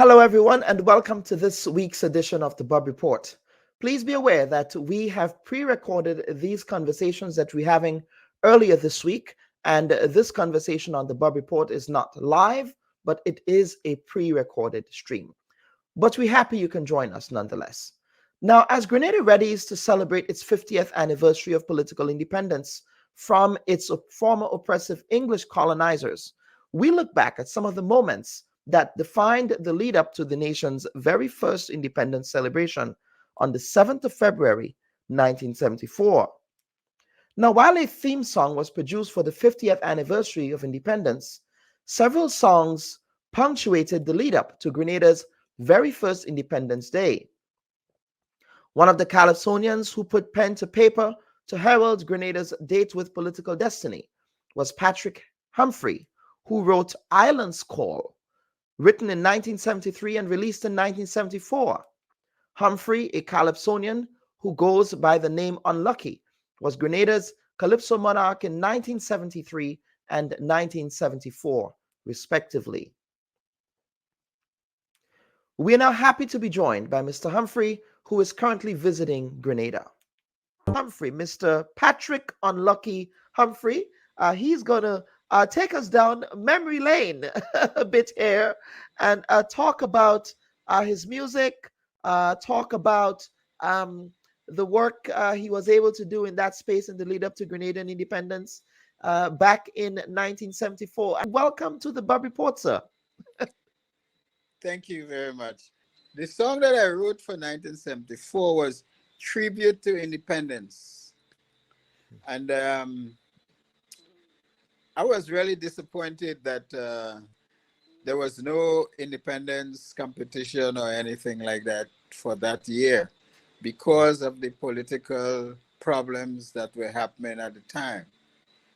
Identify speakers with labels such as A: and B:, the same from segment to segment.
A: Hello, everyone, and welcome to this week's edition of the Bob Report. Please be aware that we have pre-recorded these conversations that we're having earlier this week, and this conversation on the Bob Report is not live, but it is a pre-recorded stream. But we're happy you can join us nonetheless. Now, as Grenada readies to celebrate its 50th anniversary of political independence from its former oppressive English colonizers, we look back at some of the moments that defined the lead up to the nation's very first independence celebration on the 7th of February, 1974. Now, while a theme song was produced for the 50th anniversary of independence, several songs punctuated the lead up to Grenada's very first Independence Day. One of the Calypsonians who put pen to paper to herald Grenada's date with political destiny was Patrick Humphrey, who wrote Island's Call, written in 1973 and released in 1974. Humphrey, a Calypsonian who goes by the name Unlucky, was Grenada's Calypso monarch in 1973 and 1974, respectively. We are now happy to be joined by Mr. Humphrey, who is currently visiting Grenada. Humphrey, Mr. Patrick Unlucky Humphrey, he's going to take us down memory lane a bit here and talk about his music, talk about the work he was able to do in that space in the lead up to Grenadian independence back in 1974. And welcome to the Bob Report, sir.
B: Thank you very much. The song that I wrote for 1974 was Tribute to Independence. And I was really disappointed that there was no independence competition or anything like that for that year because of the political problems that were happening at the time.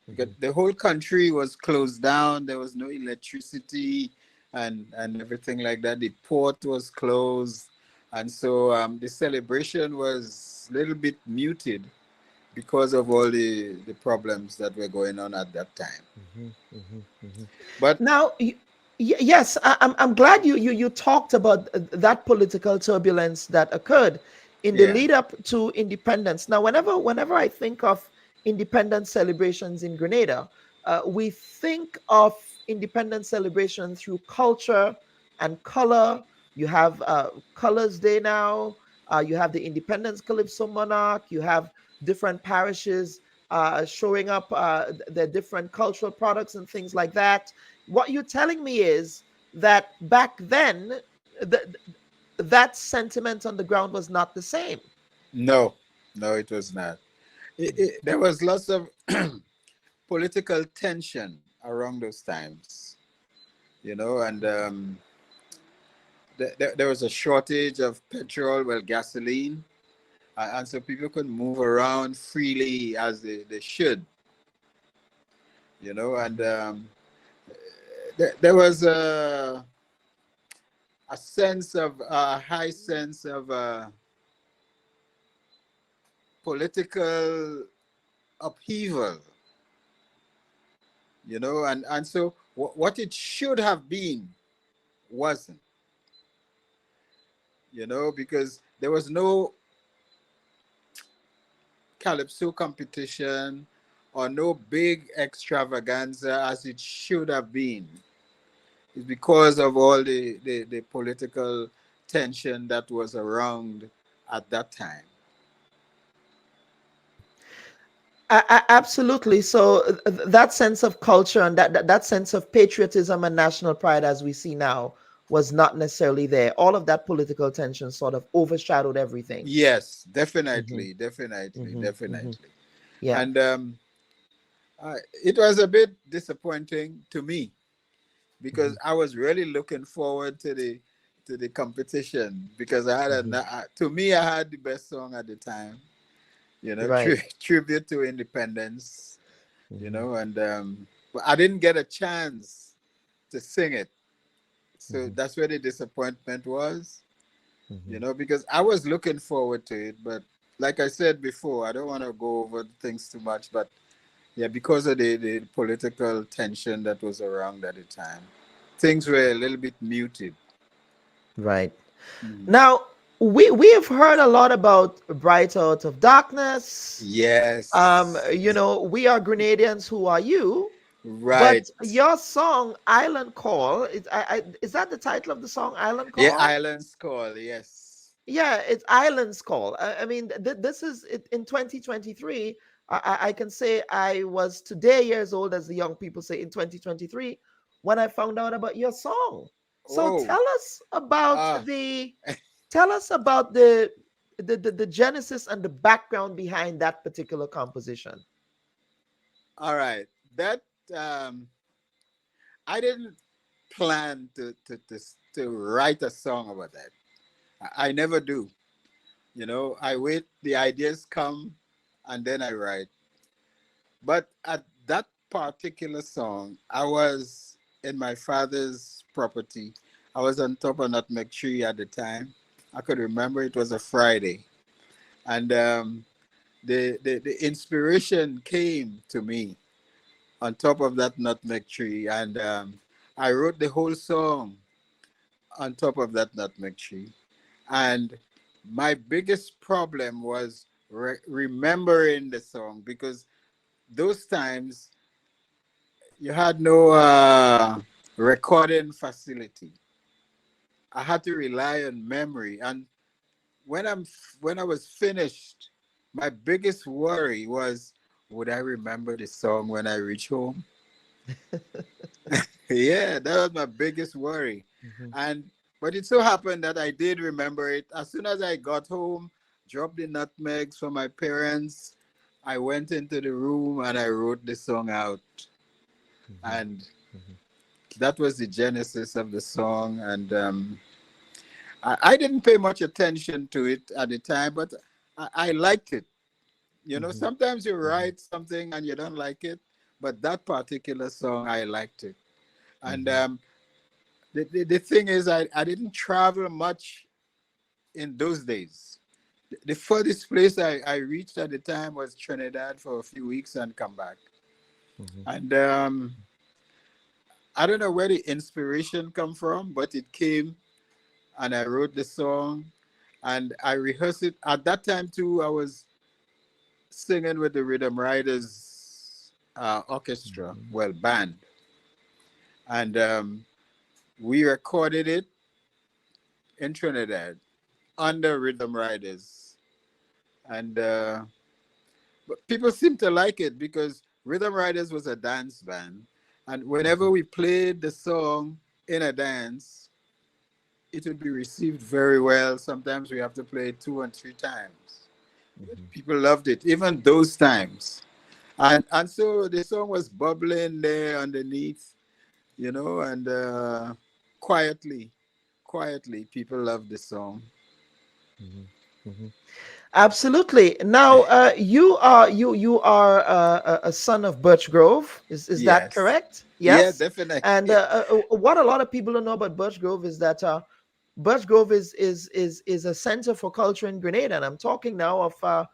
B: Because the whole country was closed down, there was no electricity and everything like that. The port was closed. And so the celebration was a little bit muted because of all the problems that were going on at that time. But
A: now, yes, I'm glad you talked about that political turbulence that occurred in the lead up to independence. Now, whenever I think of independence celebrations in Grenada, we think of independence celebration through culture and color. You have Colors Day now. You have the Independence Calypso Monarch. You have different parishes showing up their different cultural products and things like that. What you're telling me is that back then, that sentiment on the ground was not the same.
B: No, it was not. There was lots of political tension around those times, and there was a shortage of petrol, gasoline, and so people could move around freely as they should, and there was a high sense of political upheaval, and so what it should have been wasn't, because there was no calypso competition or no big extravaganza as it should have been. It's because of all the political tension that was around at that time.
A: Absolutely. So that sense of culture and that sense of patriotism and national pride, as we see now, was not necessarily there. All of that political tension sort of overshadowed everything.
B: Yes, definitely.
A: Yeah.
B: And it was a bit disappointing to me because I was really looking forward to the competition because I had to me I had the best song at the time. Tribute to independence, and but I didn't get a chance to sing it. So that's where the disappointment was, because I was looking forward to it. But like I said before, I don't want to go over things too much, but because of the political tension that was around at the time, things were a little bit muted.
A: Right.
B: Mm.
A: Now, we have heard a lot about Bright Out of Darkness.
B: Yes.
A: We are Grenadians. Who are you? But
B: Right.
A: your song Island Call, is that the title of the song, Island
B: Yeah,
A: Call?
B: Islands Call. Yes.
A: Yeah, it's Islands Call. I mean, this is it, in 2023. I can say I was today years old, as the young people say, in 2023 when I found out about your song. So
B: Oh. Ah.
A: tell us about the genesis and the background behind that particular composition.
B: All right. That um, I didn't plan to write a song about that. I never do. I wait. The ideas come, and then I write. But at that particular song, I was in my father's property. I was on top of a nutmeg tree at the time. I could remember it was a Friday, and the inspiration came to me on top of that nutmeg tree, and I wrote the whole song on top of that nutmeg tree. And my biggest problem was remembering the song, because those times you had no recording facility. I had to rely on memory. And when I was finished, my biggest worry was, would I remember the song when I reach home? Yeah, that was my biggest worry.
A: Mhm,
B: And but it so happened that I did remember it. As soon as I got home, dropped the nutmegs for my parents, I went into the room and I wrote the song out.
A: mhm,
B: And
A: mhm,
B: that was the genesis of the song. And I didn't pay much attention to it at the time, but I liked it.
A: mhm,
B: Sometimes you
A: mhm,
B: write something and you don't like it, but that particular song, I liked it. And
A: mhm,
B: the thing is, I didn't travel much in those days. The furthest place I reached at the time was Trinidad for a few weeks and come back.
A: mhm,
B: And I don't know where the inspiration come from, but it came, and I wrote the song and I rehearsed it. At that time too, I was singing with the Rhythm Riders orchestra,
A: mhm,
B: well, band. And we recorded it in Trinidad under Rhythm Riders. And but people seem to like it because Rhythm Riders was a dance band. And whenever
A: mhm,
B: we played the song in a dance, it would be received very well. Sometimes we have to play it 2 and 3 times.
A: mhm.
B: People loved it, even those times. And so the song was bubbling there underneath, and quietly, quietly, people loved the song.
A: Mhm, mhm. Absolutely. Now, you are a son of Birch Grove. Is that
B: Yes.
A: correct?
B: Yeah,
A: Yes. And
B: definitely.
A: what a lot of people don't know about Birch Grove is that Birch Grove is a center for culture in Grenada. And I'm talking now of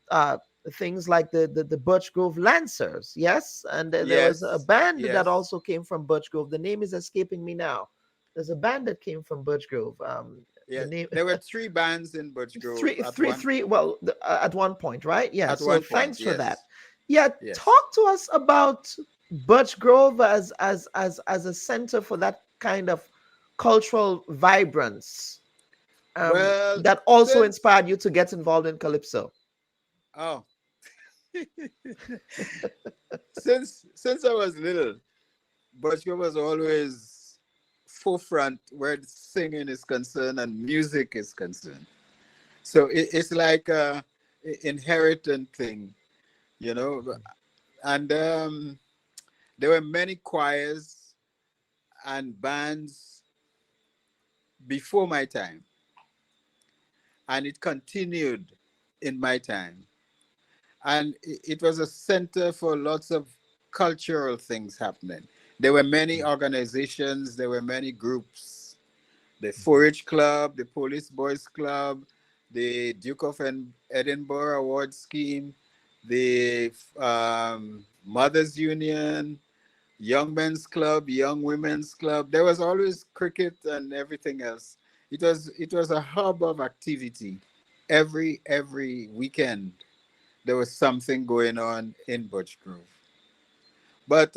A: uh, things like the Birch Grove Lancers. Yes, and there was a
B: Yes.
A: band that
B: Yes.
A: also came from Birch Grove. The name is escaping me now. There's a band that came from Birch Grove. The
B: Yeah.
A: name
B: There were 3 bands in Birch Grove
A: three three three well at one point, right? Yeah,
B: at
A: so
B: one point.
A: thanks for that.
B: Yes.
A: Yeah,
B: Yes.
A: talk to us about Birch Grove as a center for that kind of cultural vibrance,
B: Well,
A: that also
B: since
A: inspired you to get involved in calypso.
B: oh, since I was little, Birch Grove was always forefront where singing is concerned and music is concerned. So it's like a inherited thing, you know. And there were many choirs and bands before my time, and it continued in my time. And it was a center for lots of cultural things happening. There were many organizations, there were many groups: the
A: Mhm,
B: 4-H Club, the Police Boys Club, the Duke of Edinburgh Award Scheme, the Mothers Union, Young Men's Club, Young Women's Club. There was always cricket and everything else. it was a hub of activity. Every weekend there was something going on in Birch Grove. But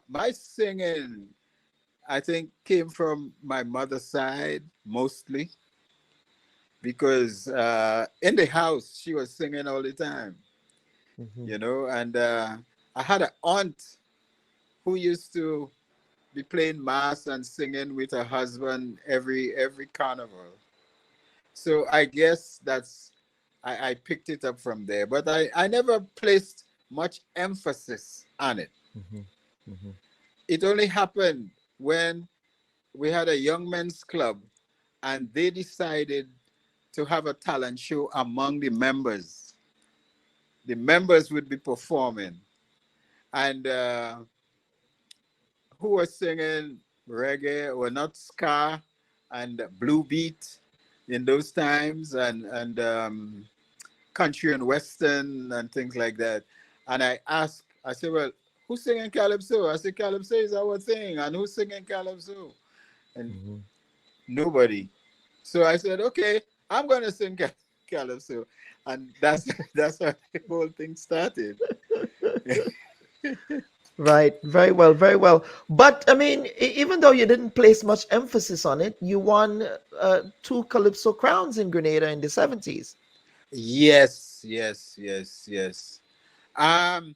B: my singing, I think, came from my mother's side mostly, because in the house she was singing all the time,
A: Hmm.
B: and I had an aunt who used to be playing mass and singing with her husband every carnival. So I guess I picked it up from there, but I never placed much emphasis on it.
A: Hmm. Hmm.
B: It only happened when we had a young men's club, and they decided to have a talent show among the members. The members would be performing, and who was singing reggae, or not, ska and blue beat in those times, and country and western and things like that. And I said, well, who's singing calypso? I said, calypso is our thing, and who's singing calypso? And
A: Hmm.
B: nobody. So I said, okay, I'm gonna sing calypso, and that's that's how the whole thing started.
A: Right. Very well. Very well. But I mean, even though you didn't place much emphasis on it, you won two Calypso crowns in Grenada in the 70s.
B: Yes, yes, yes, yes. Um,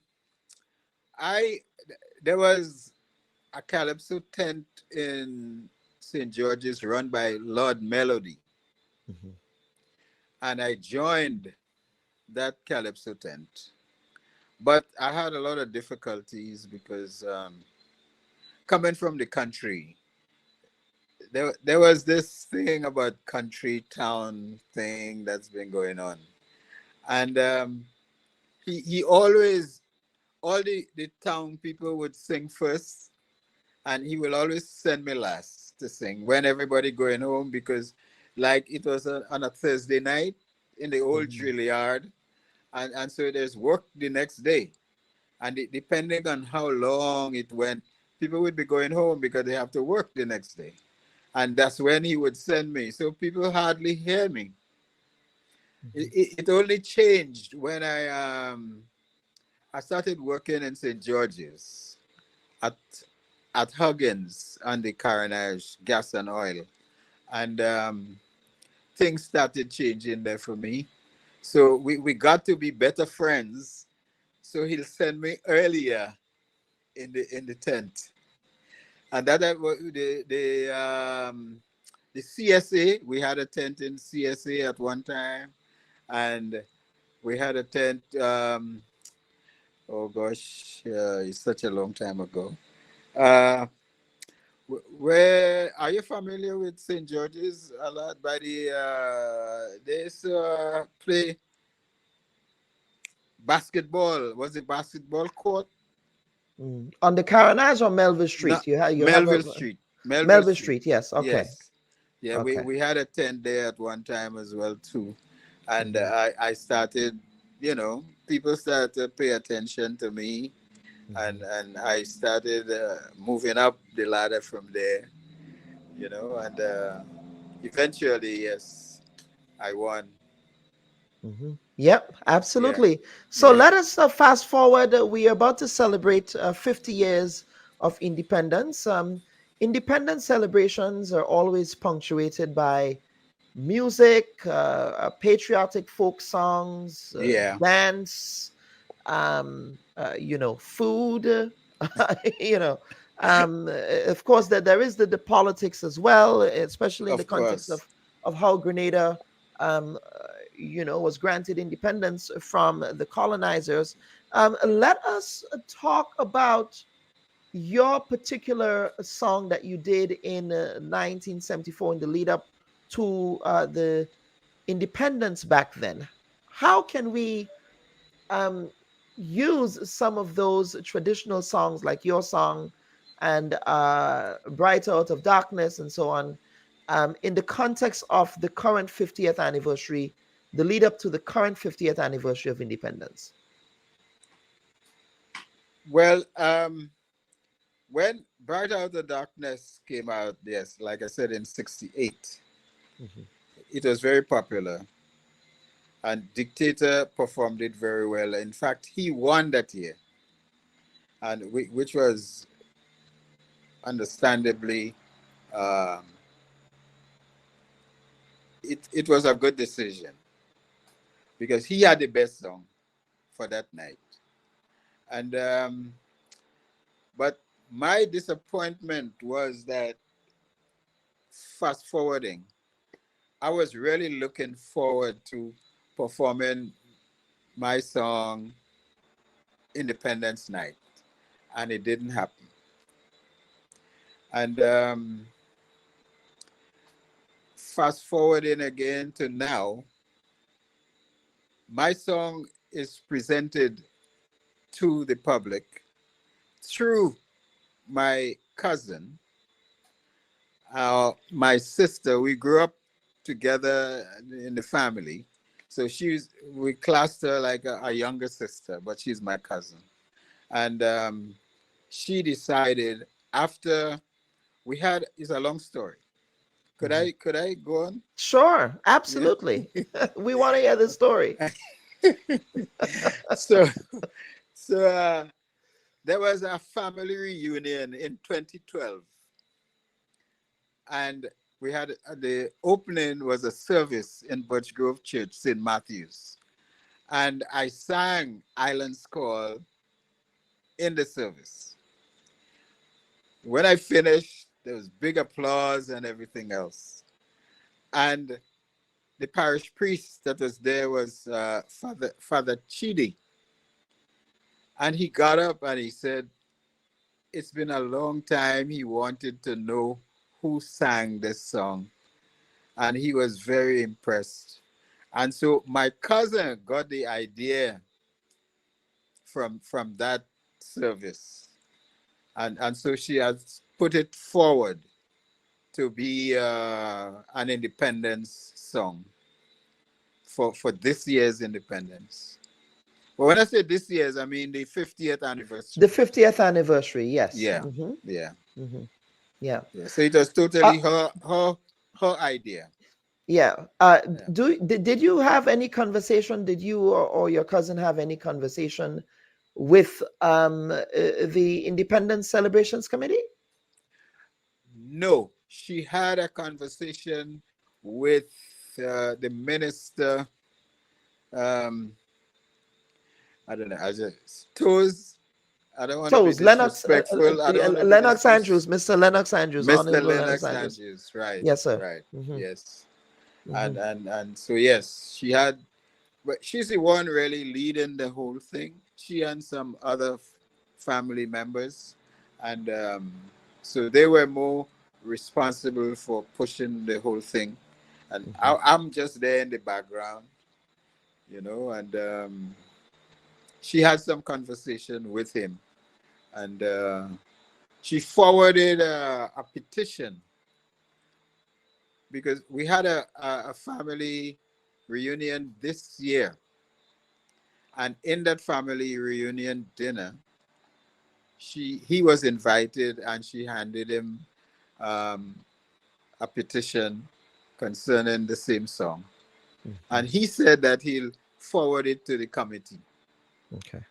B: I There was a calypso tent in St. George's run by Lord Melody,
A: Hmm.
B: and I joined that calypso tent. But I had a lot of difficulties because coming from the country, there was this thing about country town thing that's been going on, and he always, all the town people would sing first, and he will always send me last to sing when everybody going home, because like it was on a Thursday night in the old
A: Hmm.
B: drill yard, and so there's work the next day, and depending on how long it went, people would be going home because they have to work the next day, and that's when he would send me. So people hardly hear me.
A: Hmm.
B: It only changed when I started working in St. George's at Huggins on the Carenage gas and oil, and things started changing there for me. So we got to be better friends. So he'll send me earlier in the tent, and the CSA. We had a tent in CSA at one time, and we had a tent. Oh gosh, it's such a long time ago. Uh, where are you familiar with St. George's a lot? By the they used to play basketball. Was it basketball court?
A: Mm. On the Caranage or Melville
B: No,
A: Street? You have
B: Melville
A: a
B: Street. Melville
A: Melville
B: Street.
A: Street. Yes. Okay.
B: Yes. Yeah, we,
A: Okay.
B: we had a tent there at one time as well too, and
A: Hmm.
B: I started, people started to pay attention to me,
A: Hmm.
B: and I started moving up the ladder from there, and eventually, yes, I won.
A: Hmm. Yep,
B: Yeah,
A: absolutely. So
B: yeah,
A: let us fast forward. We are about to celebrate 50 years of independence. Independence celebrations are always punctuated by music, patriotic folk songs,
B: yeah.
A: dance, food, you know. Of course, that there is the politics as well, especially in the
B: Of
A: context
B: course.
A: of how Grenada, was granted independence from the colonizers. Let us talk about your particular song that you did in 1974 in the lead up to the independence back then. How can we um, use some of those traditional songs like your song and Bright Out of Darkness and so on in the context of the current 50th anniversary, the lead up to the current 50th anniversary of independence?
B: Well, when Bright Out of Darkness came out, yes, like I said, in '68.
A: Mhm.
B: It was very popular, and Dictator performed it very well. In fact, he won that year, and which was understandably, um, it was a good decision because he had the best song for that night. And but my disappointment was that, fast forwarding, I was really looking forward to performing my song Independence Night, and it didn't happen. And fast forwarding again to now, my song is presented to the public through my cousin, my sister. We grew up together in the family. So we classed her like a younger sister, but she's my cousin. And she decided after it's a long story.
A: Mhm.
B: Could I go on?
A: Sure,
B: Yeah.
A: absolutely. We want to hear the story.
B: so so there was a family reunion in 2012, and we had the opening was a service in Birch Grove Church, St. Matthew's, and I sang Island's Call in the service. When I finished, there was big applause and everything else. And the parish priest that was there was Father Chidi. And he got up and he said, it's been a long time. He wanted to know who sang this song. And he was very impressed. And so my cousin got the idea from that service. And so she has put it forward to be an independence song for this year's independence. But when I say this year's, I mean the 50th
A: The
B: anniversary.
A: 50th anniversary, yes.
B: Yeah, yeah,
A: Yeah.
B: yeah. So it was
A: Uh,
B: totally her idea.
A: yeah.
B: Yeah.
A: Did you have any conversation? Did you or your cousin have any conversation with the Independence Celebrations Committee?
B: No, she had a conversation with the minister. Um, I don't know. I just toes. I don't want to be
A: Toes,
B: disrespectful. I don't want to be
A: Lennox Andrews, Mr. Lennox Andrews,
B: Mr.
A: Honorable Lennox
B: Lennox
A: Andrews.
B: Andrews. Right,
A: Yes, sir.
B: right.
A: Hmm.
B: Yes.
A: Hmm.
B: And so yes, she had, but she's the one really leading the whole thing. She and some other family members, and so they were more responsible for pushing the whole thing, and
A: Hmm.
B: I'm just there in the background, and she had some conversation with him, and she forwarded a petition because we had a family reunion this year. And in that family reunion dinner, he was invited, and she handed him um, a petition concerning the same song.
A: Hmm.
B: And he said that he'll forward it to the committee.
A: Okay.
B: And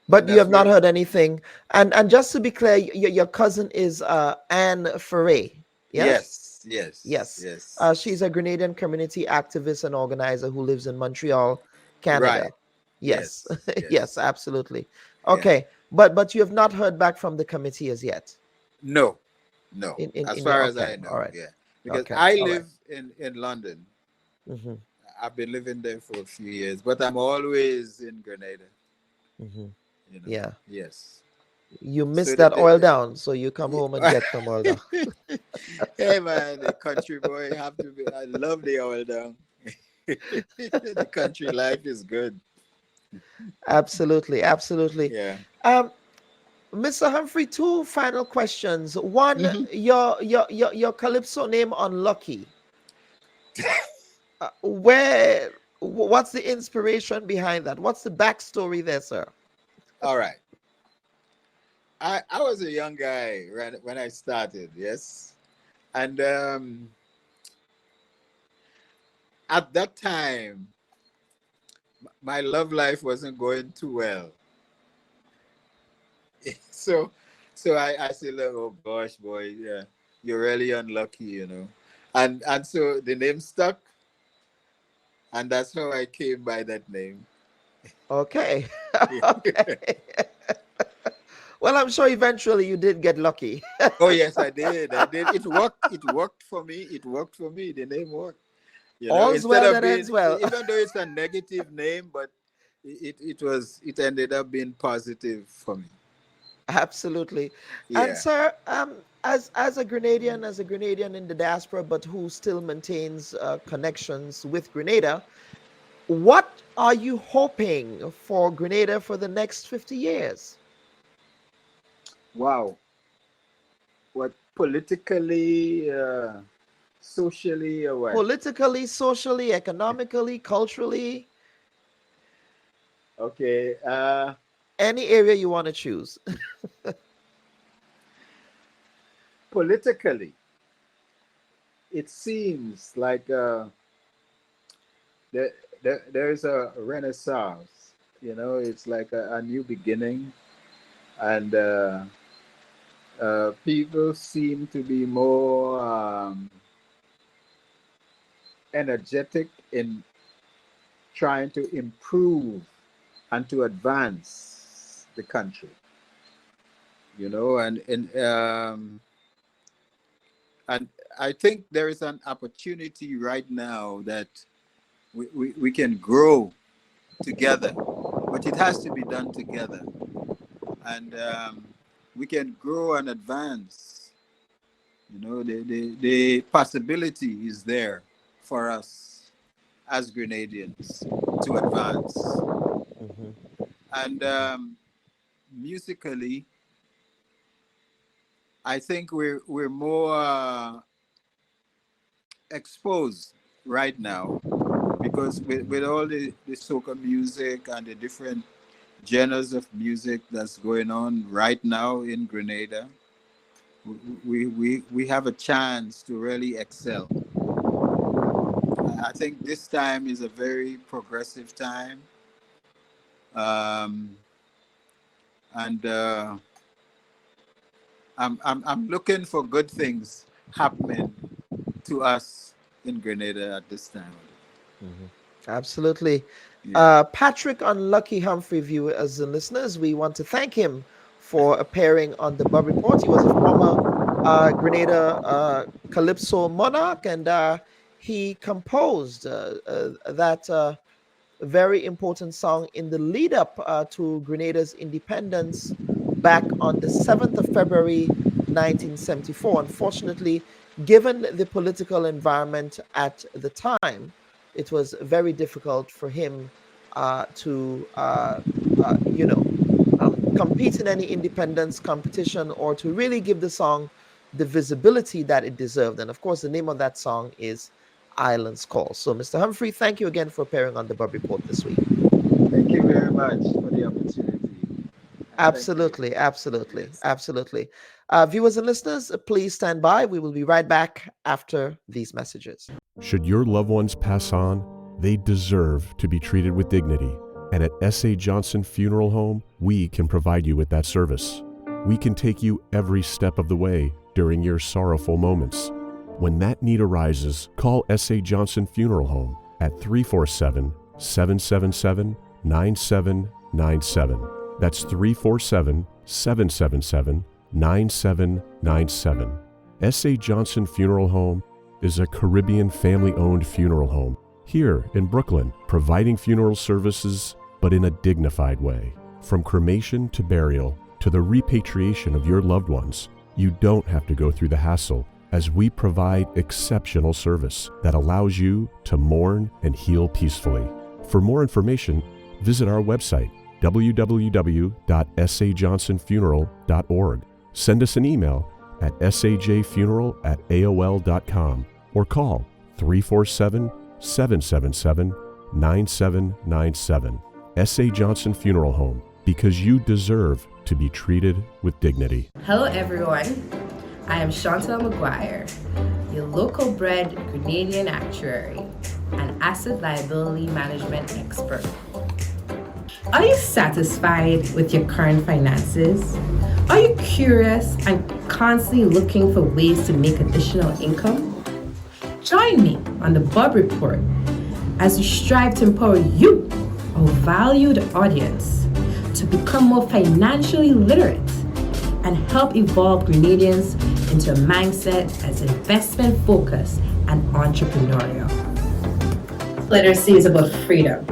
A: But you
B: that's
A: have not
B: where,
A: heard anything. And just to be clear, your cousin is Anne Ferre. Yes?
B: yes, yes,
A: Yes.
B: yes.
A: She's a Grenadian community activist and organizer who lives in Montreal, Canada.
B: Right.
A: Yes.
B: Yes,
A: Yes,
B: yes.
A: absolutely.
B: Yeah.
A: Okay. But you have not heard back from the committee as yet.
B: No, no. As
A: In your
B: far as
A: okay.
B: I
A: All
B: know,
A: right.
B: yeah. Because
A: Okay.
B: I
A: All right.
B: live in London.
A: Mm-hmm.
B: I've been living there for a few years, but I'm always in Grenada,
A: Mm-hmm.
B: you know.
A: Yeah.
B: Yes.
A: You miss
B: So
A: that oil down, so you come home and
B: yeah.
A: get some oil down.
B: Hey man, the country boy have to be. I love the oil down. The country life is good.
A: Absolutely, absolutely.
B: Yeah.
A: Um, Mr. Humphrey, two final questions. One,
B: Hmm.
A: your calypso name Unlucky. Where what's the inspiration behind that? What's the backstory there, sir?
B: All right. I was a young guy when I started. Yes, and at that time, my love life wasn't going too well. So, I said, like, oh gosh, boy, yeah, you're really unlucky, and so the name stuck, and that's how I came by that name.
A: Okay. Okay. Well, I'm sure eventually you did get lucky.
B: Oh yes, I did. I did. It worked. It worked for me. It worked for me. The name worked.
A: All's
B: Instead
A: well
B: of
A: that
B: being,
A: ends well.
B: even though it's a negative name, but it ended up being positive for me.
A: Absolutely. And
B: Yeah.
A: sir, as a Grenadian in the diaspora, but who still maintains connections with Grenada, what are you hoping for Grenada for the next 50 years?
B: Wow. What politically, socially, or what?
A: Politically, socially, economically, culturally,
B: Okay.
A: any area you want to choose.
B: Politically, it seems like there, there's a renaissance. It's like a new beginning, and people seem to be more energetic in trying to improve and to advance the country. And I think there is an opportunity right now that we can grow together, but it has to be done together, and we can grow and advance. The possibility is there for us as Grenadians to advance.
A: Mhm.
B: And musically, I think we're more exposed right now, because with all the soca music and the different genres of music that's going on right now in Grenada, we have a chance to really excel. I think this time is a very progressive time, um, and I'm looking for good things happening to us in Grenada at this time.
A: Mhm. Absolutely.
B: Yeah.
A: Patrick Unlucky Humphrey, viewers and listeners, we want to thank him for appearing on the Bob Report. He was a former Grenada Calypso monarch, and he composed that very important song in the lead up to Grenada's independence back on the 7th of February 1974. Unfortunately, given the political environment at the time, it was very difficult for him to compete in any independence competition or to really give the song the visibility that it deserved. And of course, the name of that song is Island's Call. So, Mr. Humphrey, thank you again for appearing on the Bob Report this week.
B: Thank you very much for the opportunity. And thank you.
A: Absolutely, absolutely,
B: Yes.
A: absolutely. Viewers and listeners, please stand by. We will be right back after these messages.
C: Should your loved ones pass on, they deserve to be treated with dignity. And at S.A. Johnson Funeral Home, we can provide you with that service. We can take you every step of the way during your sorrowful moments. When that need arises, call S.A. Johnson Funeral Home at 347-777-9797. That's 347-777-9797. S.A. Johnson Funeral Home is a Caribbean family-owned funeral home here in Brooklyn, providing funeral services, but in a dignified way. From cremation to burial to the repatriation of your loved ones, you don't have to go through the hassle, as we provide exceptional service that allows you to mourn and heal peacefully. For more information, visit our website, www.sajohnsonfuneral.org. Send us an email at sajfuneral@aol.com or call 347-777-9797. S.A. Johnson Funeral Home, because you deserve to be treated with dignity.
D: Hello everyone, I am Chantal McGuire. your local bred Grenadian actuary and asset liability management expert. Are you satisfied with your current finances? Are you curious and constantly looking for ways to make additional income? Join me on the Bob Report as we strive to empower you, our valued audience, to become more financially literate and help evolve Grenadians into a mindset as investment focused and entrepreneurial. Literacy is about freedom.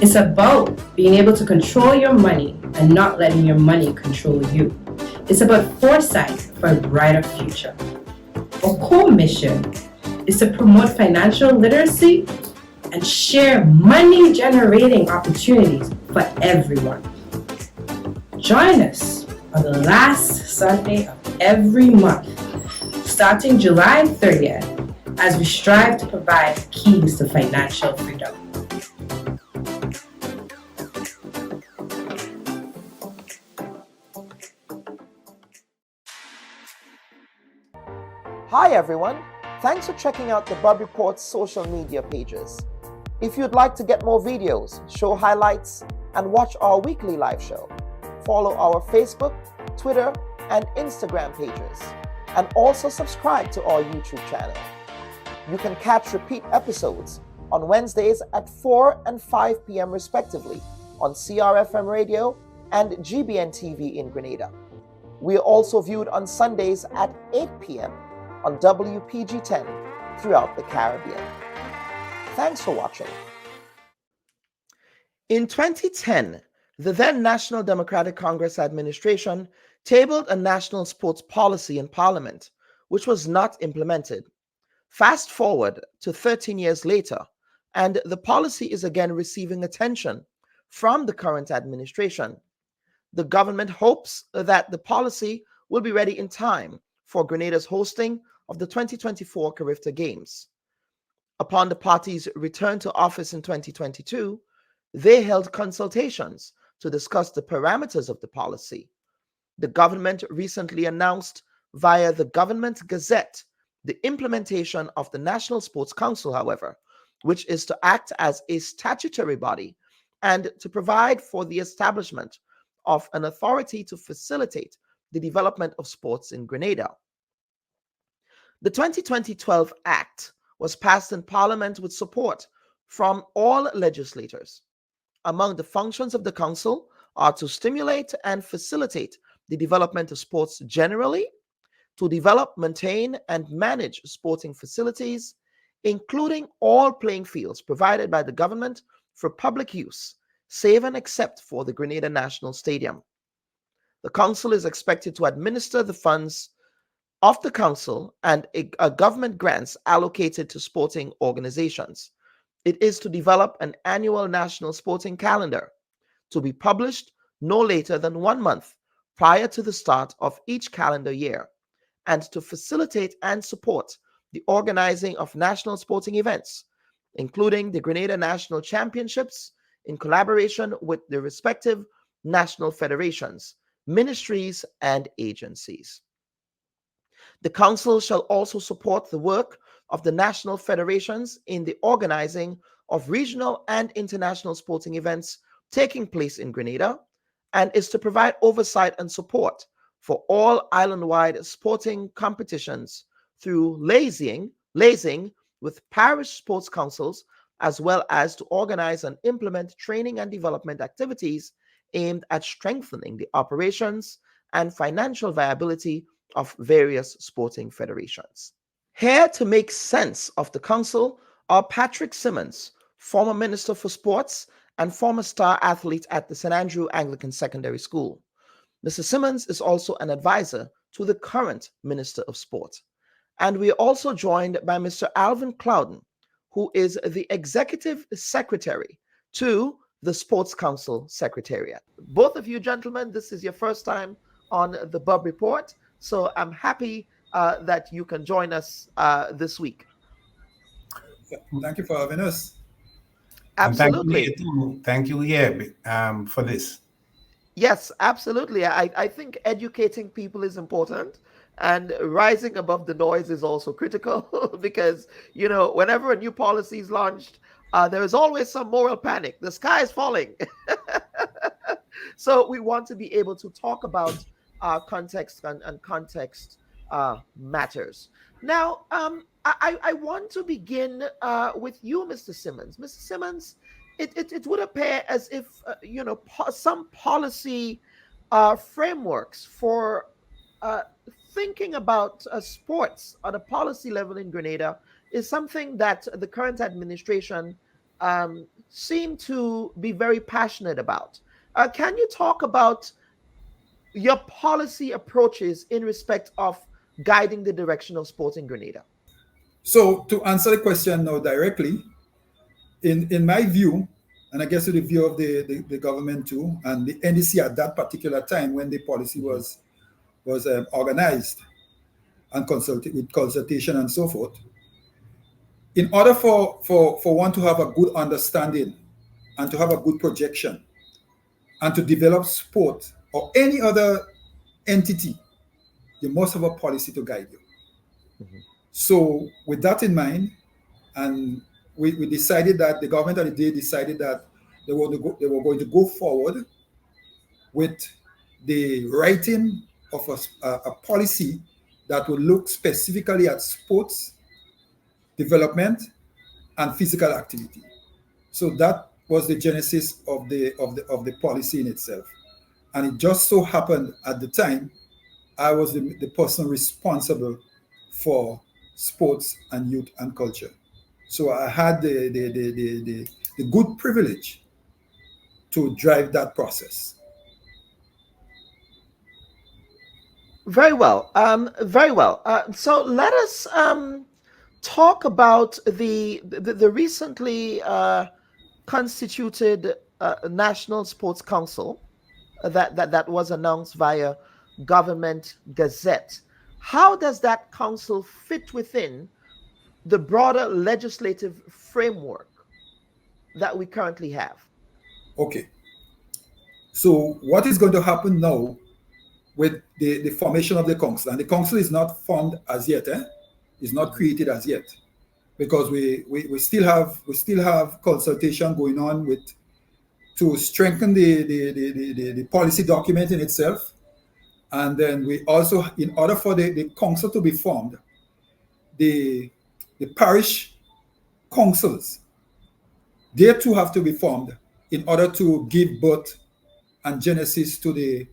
D: It's about being able to control your money and not letting your money control you. It's about foresight for a brighter future. Our core mission is to promote financial literacy and share money-generating opportunities for everyone. Join us on the last Sunday of every month, starting July 30th, as we strive to provide keys to financial freedom.
A: Hi everyone, thanks for checking out the Bob Report's social media pages. If you'd like to get more videos, show highlights, and watch our weekly live show, follow our Facebook, Twitter, and Instagram pages, and also subscribe to our YouTube channel. You can catch repeat episodes on Wednesdays at 4 and 5 p.m. respectively on CRFM Radio and GBN TV in Grenada. We are also viewed on Sundays at 8 p.m. on WPG 10 throughout the Caribbean. Thanks for watching. In 2010, the then National Democratic Congress administration tabled a national sports policy in Parliament, which was not implemented. Fast forward to 13 years later, and the policy is again receiving attention from the current administration. The government hopes that the policy will be ready in time for Grenada's hosting of the 2024 Carifta Games. Upon the party's return to office in 2022, they held consultations to discuss the parameters of the policy. The government recently announced via the Government Gazette the implementation of the National Sports Council, however, which is to act as a statutory body and to provide for the establishment of an authority to facilitate the development of sports in Grenada. The 2012 Act was passed in Parliament with support from all legislators. Among the functions of the Council are to stimulate and facilitate the development of sports generally, to develop, maintain, and manage sporting facilities, including all playing fields provided by the government for public use, save and except for the Grenada National Stadium. The Council is expected to administer the funds of the Council and a government grants allocated to sporting organizations. It is to develop an annual national sporting calendar to be published no later than 1 month prior to the start of each calendar year, and to facilitate and support the organizing of national sporting events, including the Grenada National Championships, in collaboration with the respective national federations, ministries, and agencies. The Council shall also support the work of the national federations in the organizing of regional and international sporting events taking place in Grenada, and is to provide oversight and support for all island-wide sporting competitions through liaising with parish sports councils, as well as to organize and implement training and development activities aimed at strengthening the operations and financial viability of various sporting federations. Here to make sense of the Council are Patrick Simmons, former Minister for Sports and former star athlete at the St. Andrew Anglican Secondary School. Mr. Simmons is also an advisor to the current Minister of Sport. And we are also joined by Mr. Alvin Clouden, who is the Executive Secretary to the Sports Council Secretariat. Both of you gentlemen, this is your first time on the Bob Report, so I'm happy that you can join us this week.
E: Thank you for having us.
A: Absolutely.
F: Thank you for this.
A: Yes, absolutely. I think educating people is important. And rising above the noise is also critical because, whenever a new policy is launched, there is always some moral panic. The sky is falling. So we want to be able to talk about context and context matters. Now, I want to begin with you, Mr. Simmons. Mr. Simmons, it would appear as if, some policy frameworks for thinking about sports on a policy level in Grenada is something that the current administration seem to be very passionate about. Can you talk about your policy approaches in respect of guiding the direction of sport in Grenada?
E: So to answer the question now directly, in my view, and I guess in the view of the government too, and the NDC at that particular time when the policy was organized and consulted with consultation and so forth, in order for one to have a good understanding and to have a good projection and to develop sport or any other entity, you must have a policy to guide you. Mm-hmm. So with that in mind, and we decided that the government at the day decided that they were going to go forward with the writing of a policy that would look specifically at sports development and physical activity. So that was the genesis of the policy in itself. And it just so happened at the time I was the person responsible for sports and youth and culture. So I had the good privilege to drive that process.
A: Very well. Very well. So let us talk about the recently constituted National Sports Council that was announced via Government Gazette. How does that council fit within the broader legislative framework that we currently have?
E: Okay. So what is going to happen now with the formation of the council? And the council is not formed as yet, It's not created as yet, because we still have consultation going on to strengthen the policy document in itself. And then we also, in order for the council to be formed, the parish councils, they too have to be formed in order to give birth and genesis to the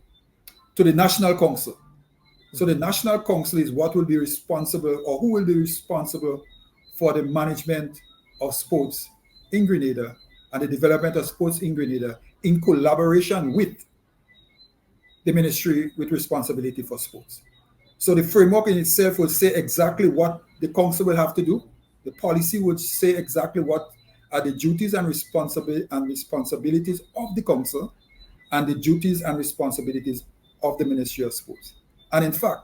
E: national council. So the national council is what will be responsible, or who will be responsible for the management of sports in Grenada and the development of sports in Grenada in collaboration with the ministry with responsibility for sports. So the framework in itself will say exactly what the council will have to do. The policy would say exactly what are the duties and responsibilities of the council and the duties and responsibilities of the Ministry of Sports. And in fact,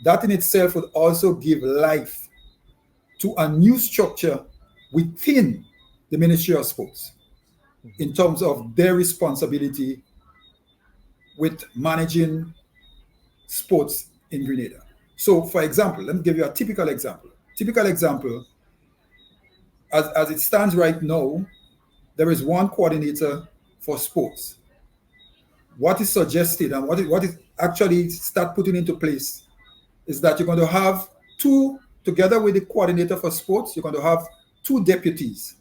E: that in itself would also give life to a new structure within the Ministry of Sports in terms of their responsibility with managing sports in Grenada. So for example, let me give you a typical example. As it stands right now, there is one coordinator for sports. What is suggested and what is actually start putting into place is that you're going to have two, together with the coordinator for sports, you're going to have two deputies.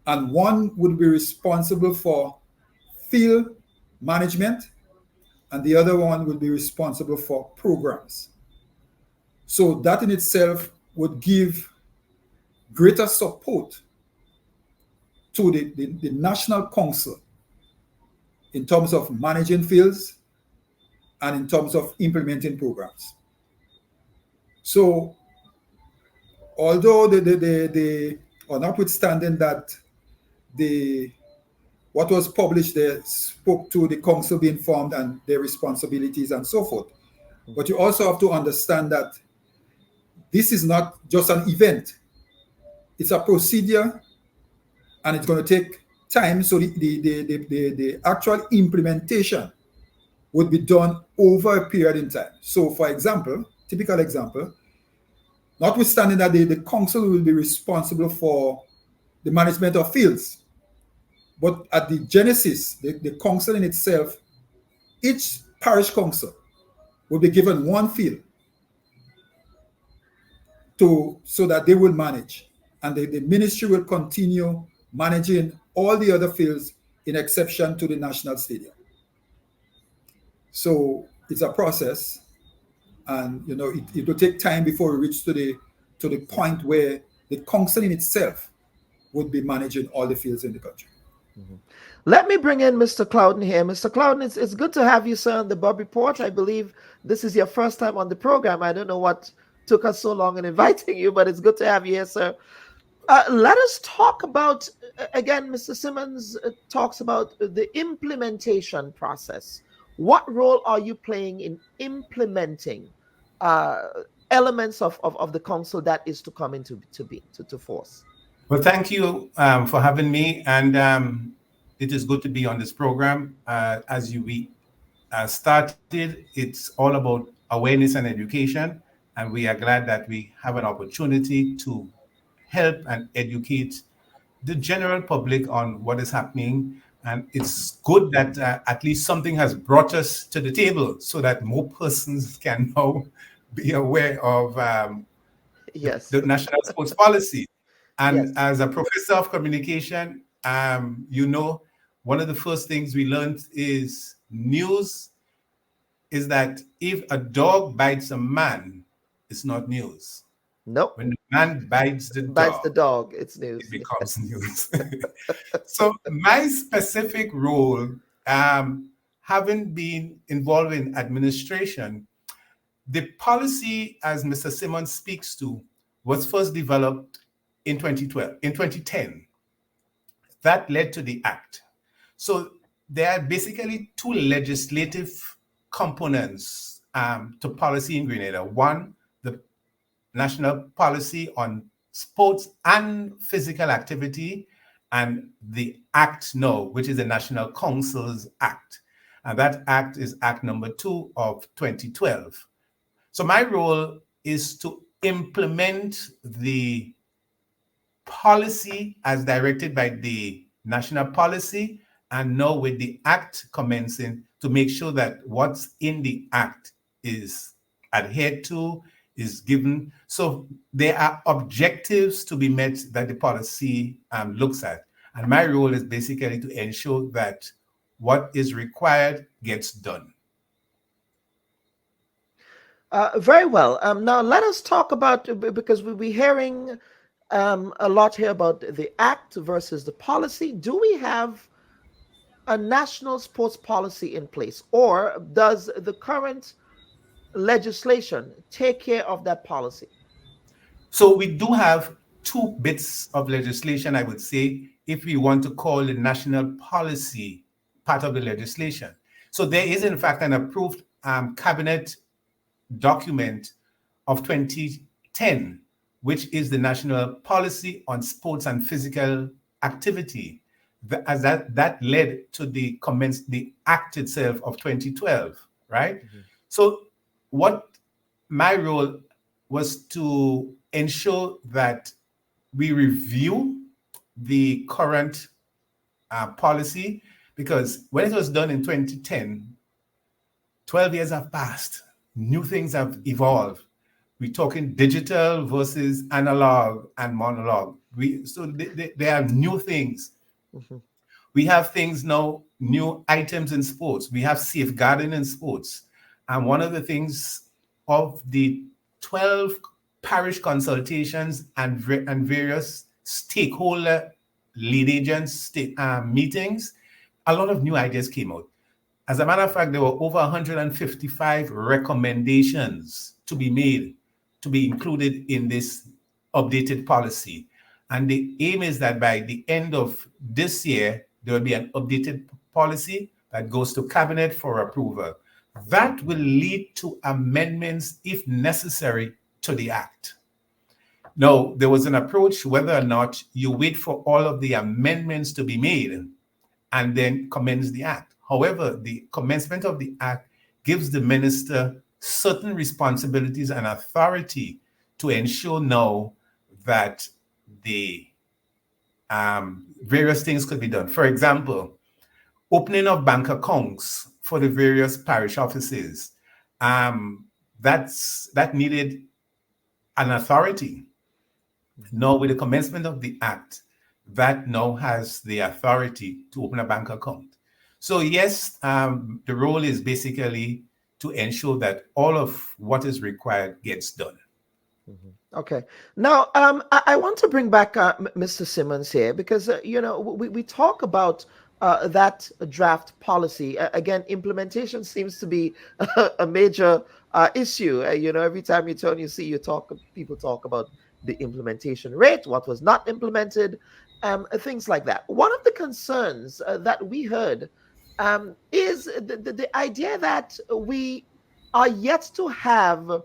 E: And one would be responsible for field management, and the other one will be responsible for programs. So that in itself would give greater support to the National Council in terms of managing fields and in terms of implementing programs. So although notwithstanding that what was published there spoke to the council being formed and their responsibilities and so forth, but you also have to understand that this is not just an event. It's a procedure, and it's going to take time. So the actual implementation would be done over a period in time. So, for example, typical example, notwithstanding that the council will be responsible for the management of fields, but at the genesis, the council in itself, each parish council will be given one field so that they will manage. And the ministry will continue managing all the other fields in exception to the national stadium. So it's a process, and it will take time before we reach to the point where the council in itself would be managing all the fields in the country.
A: Mm-hmm. Let me bring in Mr. Clouden here. Mr. Clouden, it's good to have you, sir, on the Bob Report. I believe this is your first time on the program. I don't know what took us so long in inviting you, but it's good to have you here, sir. Let us talk about, again, Mr. Simmons talks about the implementation process. What role are you playing in implementing elements of the council that is to come into to force?
F: Well, thank you for having me, and it is good to be on this program. As we started, it's all about awareness and education, and we are glad that we have an opportunity to help and educate the general public on what is happening. And it's good that at least something has brought us to the table so that more persons can now be aware of
A: yes,
F: the national sports policy. And
A: yes,
F: as a professor of communication, one of the first things we learned is news is that if a dog bites a man, it's not news.
A: Nope.
F: When the man bites the
A: dog, it's news.
F: It becomes news. So my specific role, having been involved in administration, the policy, as Mr. Simmons speaks to, was first developed in 2010. That led to the Act. So there are basically two legislative components to policy in Grenada. One, the national policy on sports and physical activity, and the Act now, which is the National Council's Act. And that Act is Act number 2 of 2012. So my role is to implement the policy as directed by the national policy, and now with the Act commencing, to make sure that what's in the Act is adhered to, is given. So there are objectives to be met that the policy looks at. And my role is basically to ensure that what is required gets done.
A: Very well. Now let us talk about, because we'll be hearing a lot here about the Act versus the policy. Do we have a national sports policy in place, or does the current legislation take care of that policy?
F: So we do have two bits of legislation, I would say, if we want to call the national policy part of the legislation. So there is, in fact, an approved cabinet document of 2010, which is the national policy on sports and physical activity. As that led to the Act itself of 2012, right? Mm-hmm. So what my role was to ensure that we review the current policy, because when it was done in 2010, 12 years have passed. New things have evolved. We're talking digital versus analog and monologue. There are new things. Mm-hmm. We have things now, new items in sports. We have safeguarding in sports. And one of the things of the 12 parish consultations and various stakeholder lead agents meetings, a lot of new ideas came out. As a matter of fact, there were over 155 recommendations to be made, to be included in this updated policy. And the aim is that by the end of this year, there will be an updated policy that goes to cabinet for approval. That will lead to amendments, if necessary, to the Act. Now, there was an approach whether or not you wait for all of the amendments to be made and then commence the Act. However, the commencement of the act gives the minister certain responsibilities and authority to ensure now that the various things could be done. For example, opening of bank accounts for the various parish offices. That needed an authority. Now, with the commencement of the act, that now has the authority to open a bank account. So yes, the role is basically to ensure that all of what is required gets done.
A: Okay. Now, I want to bring back Mr. Simmons here because, we talk about that draft policy. Again, implementation seems to be a major issue. Every time you turn, people talk about the implementation rate, what was not implemented, things like that. One of the concerns that we heard is the idea that we are yet to have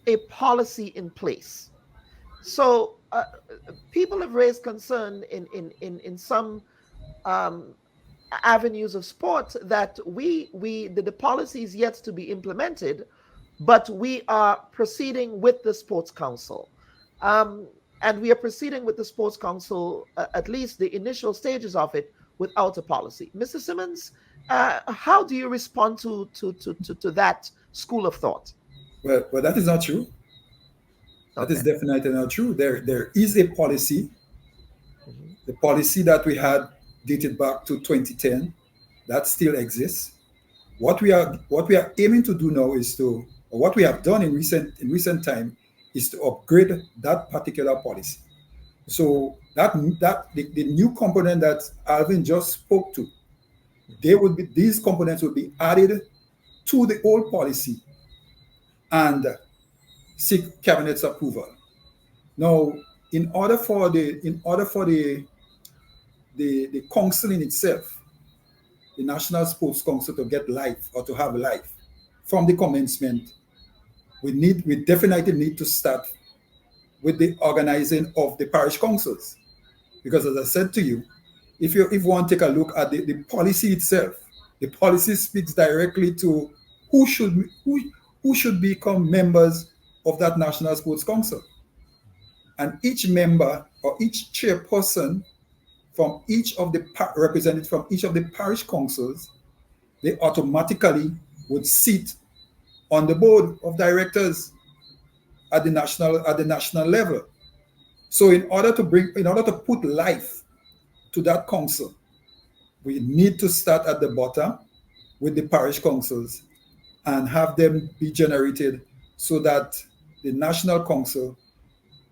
A: a policy in place. So people have raised concern in some avenues of sport that the policy is yet to be implemented, but we are proceeding with the sports council. And we are proceeding with the sports council, at least the initial stages of it, without a policy. Mr. Simmons, how do you respond to that school of thought?
E: Well, that is not true. That is definitely not true. There is a policy. The policy that we had dated back to 2010, that still exists. What we are aiming to do now is or what we have done in recent time is to upgrade that particular policy. So that the new component that Alvin just spoke to, these components will be added to the old policy and seek cabinet's approval. Now, in order for the council in itself, the National Sports Council, to get life or to have life from the commencement, we definitely need to start with the organizing of the parish councils. Because as I said to you, if you want to take a look at the policy itself, the policy speaks directly to who should become members of that National Sports Council. And each member or each chairperson from represented from each of the parish councils, they automatically would sit on the board of directors at the national level. So in order to put life to that council, we need to start at the bottom with the parish councils and have them be generated so that the national council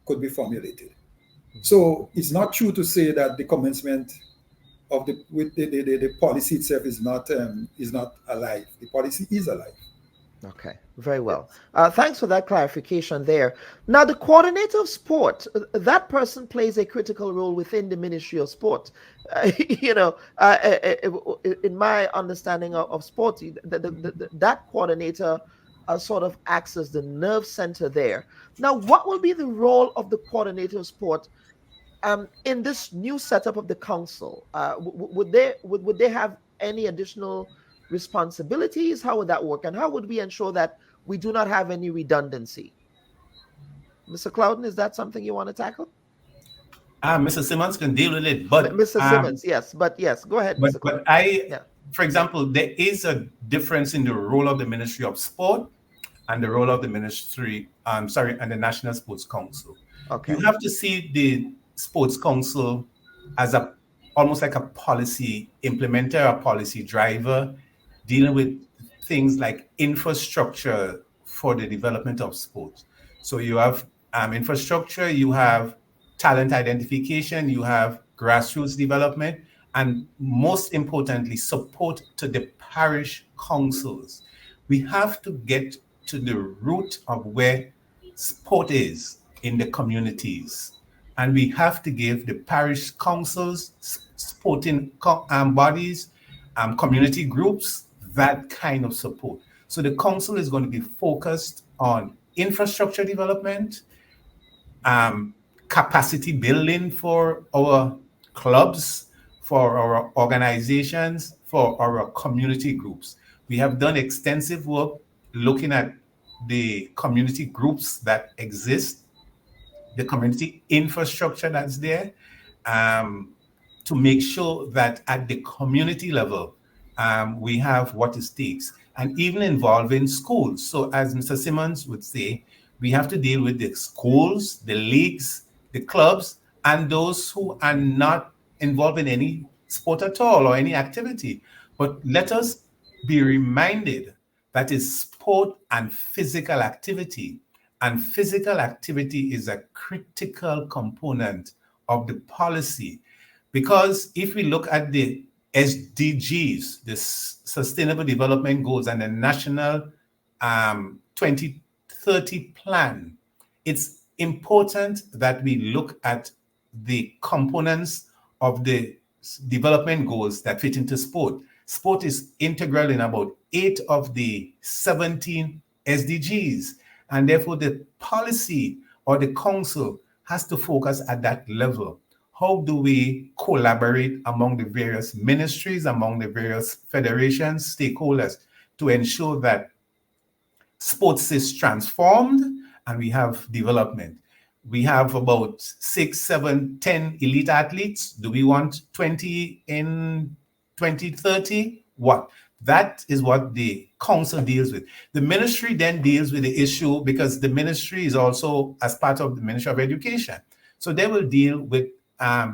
E: could be formulated. So it's not true to say that the commencement of the policy itself is not alive. The policy is alive.
A: Okay, very well. Thanks for that clarification there. Now, the coordinator of sport, that person plays a critical role within the Ministry of Sport. In my understanding of sport, that coordinator sort of acts as the nerve center there. Now, what will be the role of the coordinator of sport in this new setup of the council? Would they have any additional responsibilities? How would that work? And how would we ensure that we do not have any redundancy? Mr. Clouden, is that something you want to tackle?
F: Mr. Simmons can deal with it, but
A: Mr. Simmons, yes, go ahead.
F: But, for example, there is a difference in the role of the Ministry of Sport and the role of the Ministry, and the National Sports Council. Okay. You have to see the Sports Council as almost like a policy implementer, a policy driver, dealing with things like infrastructure for the development of sport. So you have infrastructure, you have talent identification, you have grassroots development, and most importantly, support to the parish councils. We have to get to the root of where sport is in the communities. And we have to give the parish councils, sporting bodies, community groups, that kind of support. So the council is going to be focused on infrastructure development, capacity building for our clubs, for our organizations, for our community groups. We have done extensive work looking at the community groups that exist, the community infrastructure that's there, to make sure that at the community level, we have what it takes, and even involving schools. So as Mr. Simmons would say, we have to deal with the schools, the leagues, the clubs, and those who are not involved in any sport at all or any activity. But let us be reminded that is sport and physical activity. And physical activity is a critical component of the policy. Because if we look at the SDGs, the Sustainable Development Goals, and the National 2030 Plan, it's important that we look at the components of the development goals that fit into sport. Sport is integral in about 8 of the 17 SDGs. And therefore, the policy or the council has to focus at that level. How do we collaborate among the various ministries, among the various federations, stakeholders, to ensure that sports is transformed and we have development? We have about 6, 7, 10 elite athletes. Do we want 20 in 2030? What? That is what the council deals with. The ministry then deals with the issue, because the ministry is also as part of the Ministry of Education. So they will deal with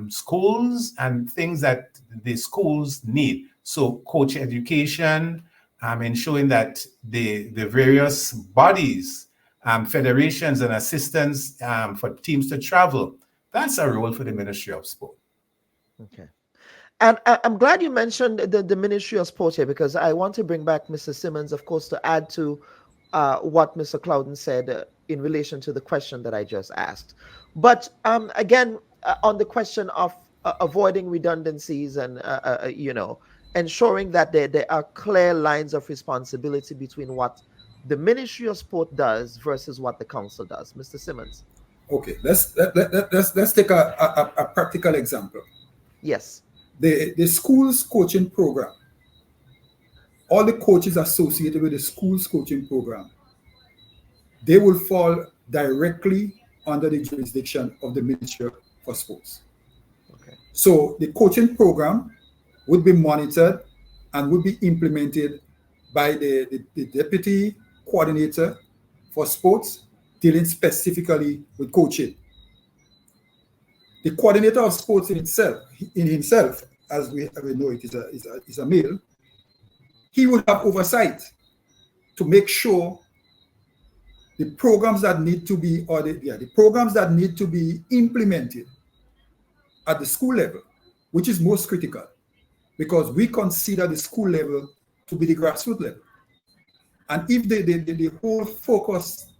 F: schools and things that the schools need. So coach education, ensuring that the various bodies, federations and assistants for teams to travel, that's a role for the Ministry of Sport.
A: Okay. And I'm glad you mentioned the Ministry of Sport here, because I want to bring back Mr. Simmons, of course, to add to what Mr. Clouden said in relation to the question that I just asked. But again, on the question of avoiding redundancies and, ensuring that there are clear lines of responsibility between what the Ministry of Sport does versus what the council does. Mr. Simmons.
E: Okay, let's take a practical example.
A: Yes.
E: The school's coaching program, all the coaches associated with the school's coaching program, they will fall directly under the jurisdiction of the Ministry for Sports.
A: Okay.
E: So the coaching program would be monitored and would be implemented by the deputy coordinator for sports, dealing specifically with coaching. The coordinator of sports in himself, as we know it is a male, he would have oversight to make sure the programs that need to be, the programs that need to be implemented at the school level, which is most critical, because we consider the school level to be the grassroots level. And if the whole focus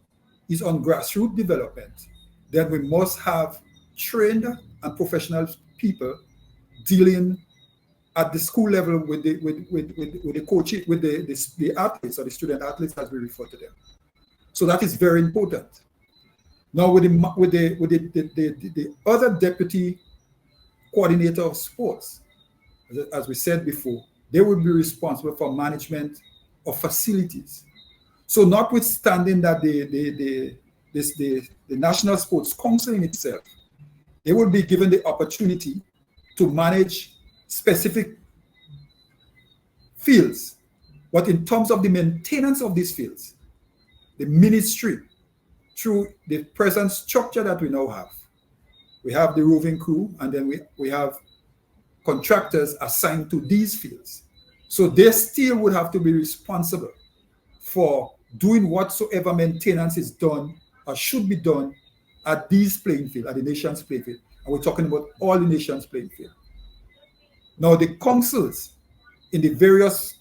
E: is on grassroots development, then we must have trained and professional people dealing at the school level with the coaches, with the athletes, or the student athletes as we refer to them. So that is very important. Now with the other deputy coordinator of sports, as we said before, they will be responsible for management of facilities. So notwithstanding that the National Sports Council in itself, they will be given the opportunity to manage specific fields. But in terms of the maintenance of these fields, the ministry, through the present structure that we now have, we have the roving crew, and then we have contractors assigned to these fields. So they still would have to be responsible for doing whatsoever maintenance is done or should be done at these playing field, at the nation's playing field. And we're talking about all the nation's playing field. Now the councils in the various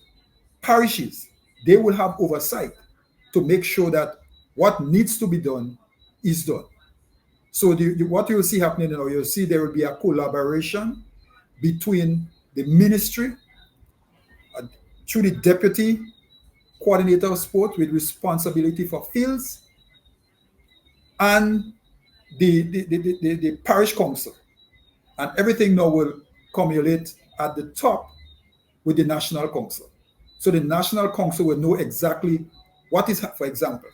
E: parishes, they will have oversight to make sure that what needs to be done is done. So what you'll see happening now, you'll see there will be a collaboration between the ministry, through the deputy coordinator of sport with responsibility for fields, and the parish council. And everything now will cumulate at the top with the National Council. So the National Council will know exactly what is, for example,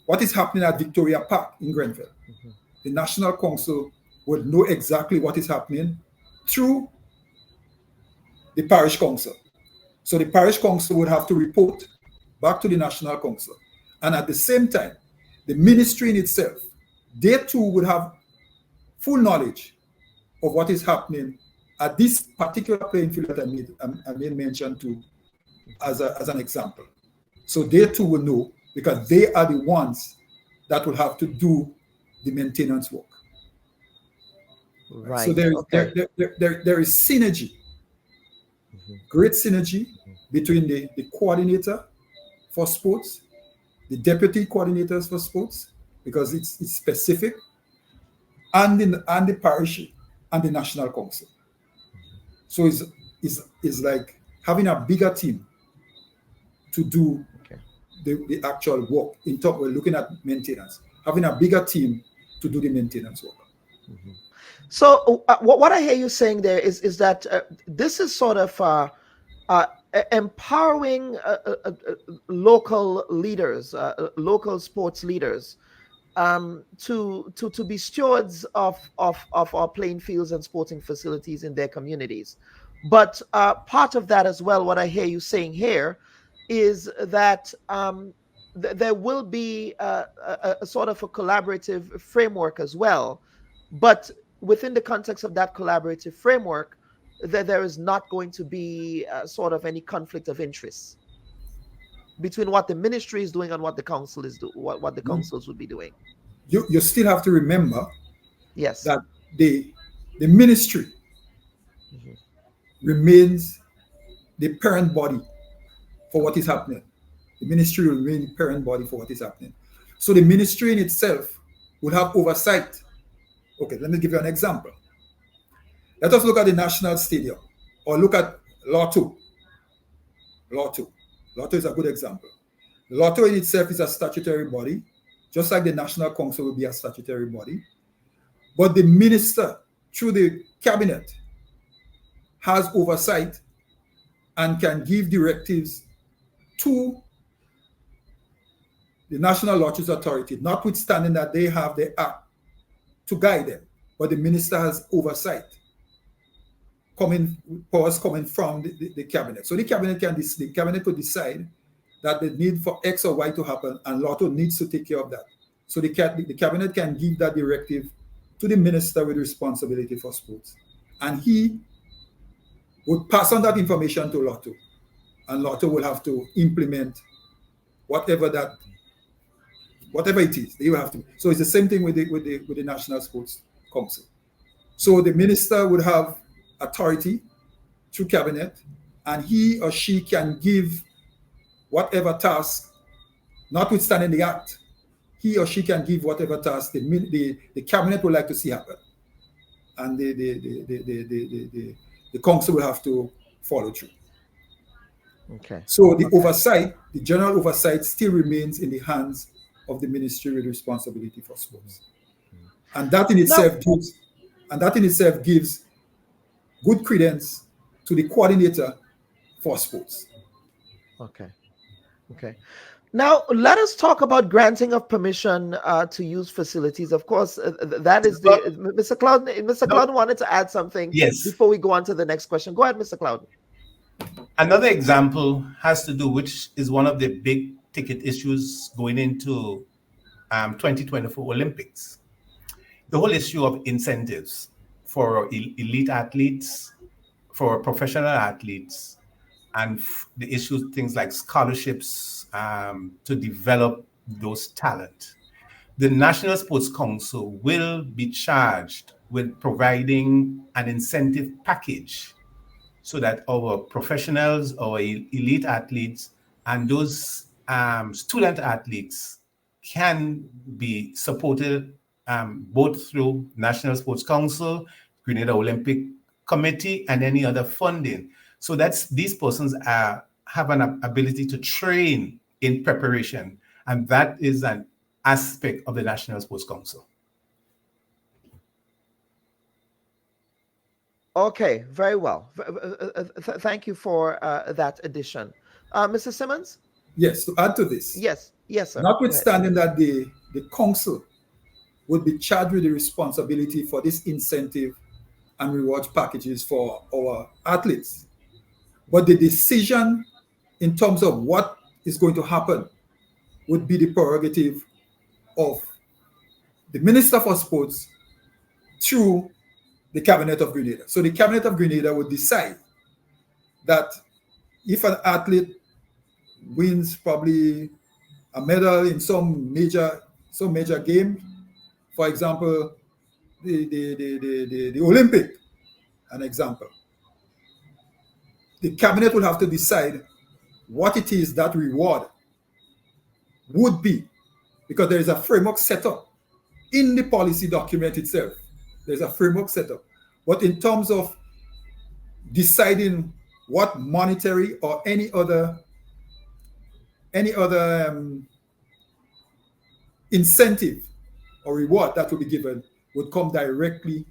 E: what is happening at Victoria Park in Grenville. Mm-hmm. The National Council will know exactly what is happening through the parish council. So the parish council would have to report back to the National Council. And at the same time, the ministry in itself, they too would have full knowledge of what is happening at this particular playing field that I made mention to as an example. So they too will know, because they are the ones that will have to do the maintenance work.
A: Right.
E: So there is synergy, great synergy between the coordinator for sports, the deputy coordinators for sports, because it's specific, and the parish and the National Council. So it's like having a bigger team to do the actual work. In top, we're looking at maintenance, having a bigger team to do the maintenance work.
A: Mm-hmm. So what I hear you saying there is that this is sort of empowering local leaders, local sports leaders, to be stewards of our playing fields and sporting facilities in their communities. But part of that as well, what I hear you saying here, is that there will be a sort of a collaborative framework as well. But within the context of that collaborative framework, there is not going to be sort of any conflict of interest between what the ministry is doing and what the council is doing, what the councils would be doing.
E: You still have to remember,
A: yes,
E: that the ministry remains the parent body for what is happening. The ministry will remain the parent body for what is happening. So the ministry in itself will have oversight. Okay, let me give you an example. Let us look at the National Stadium, or look at Lotto. Lotto is a good example. Lotto in itself is a statutory body, just like the National Council will be a statutory body. But the minister, through the cabinet, has oversight and can give directives to the National Lotteries Authority, notwithstanding that they have the act to guide them. But the minister has oversight powers coming from the cabinet. So the cabinet could decide that the need for X or Y to happen, and Lotto needs to take care of that. So the cabinet can give that directive to the minister with responsibility for sports, and he would pass on that information to Lotto, and Lotto will have to implement whatever it is. They will have to. So it's the same thing with the National Sports Council. So the minister would have authority through cabinet, and he or she can give whatever task, notwithstanding the act, he or she can give whatever task the cabinet would like to see happen, and the council will have to follow through.
A: Okay.
E: So the oversight, the general oversight, still remains in the hands of the ministry with responsibility for sports, and that in itself gives good credence to the coordinator for sports.
A: Okay. Now, let us talk about granting of permission to use facilities. Of course, that is Mr. Cloud. Mr. Cloud wanted to add something before we go on to the next question. Go ahead, Mr. Cloud.
F: Another example has to do, which is one of the big ticket issues going into 2024 Olympics. The whole issue of incentives for elite athletes, for professional athletes, and the issues, things like scholarships to develop those talent. The National Sports Council will be charged with providing an incentive package so that our professionals, our elite athletes, and those student athletes can be supported both through National Sports Council, Grenada Olympic Committee, and any other funding. So that's these persons have an ability to train in preparation, and that is an aspect of the National Sports Council.
A: Okay, very well. Thank you for that addition. Mr. Simmons?
E: Yes, to add to this,
A: Yes, yes, sir. Go ahead.
E: notwithstanding that the council would be charged with the responsibility for this incentive and rewards packages for our athletes. But the decision in terms of what is going to happen would be the prerogative of the Minister for Sports through the Cabinet of Grenada. So the Cabinet of Grenada would decide that if an athlete wins probably a medal in some major game, for example, the Olympic, an example, the cabinet will have to decide what it is that reward would be, because there is a framework set up in the policy document itself. There's a framework set up. But in terms of deciding what monetary or any other incentive or reward that will be given would come directly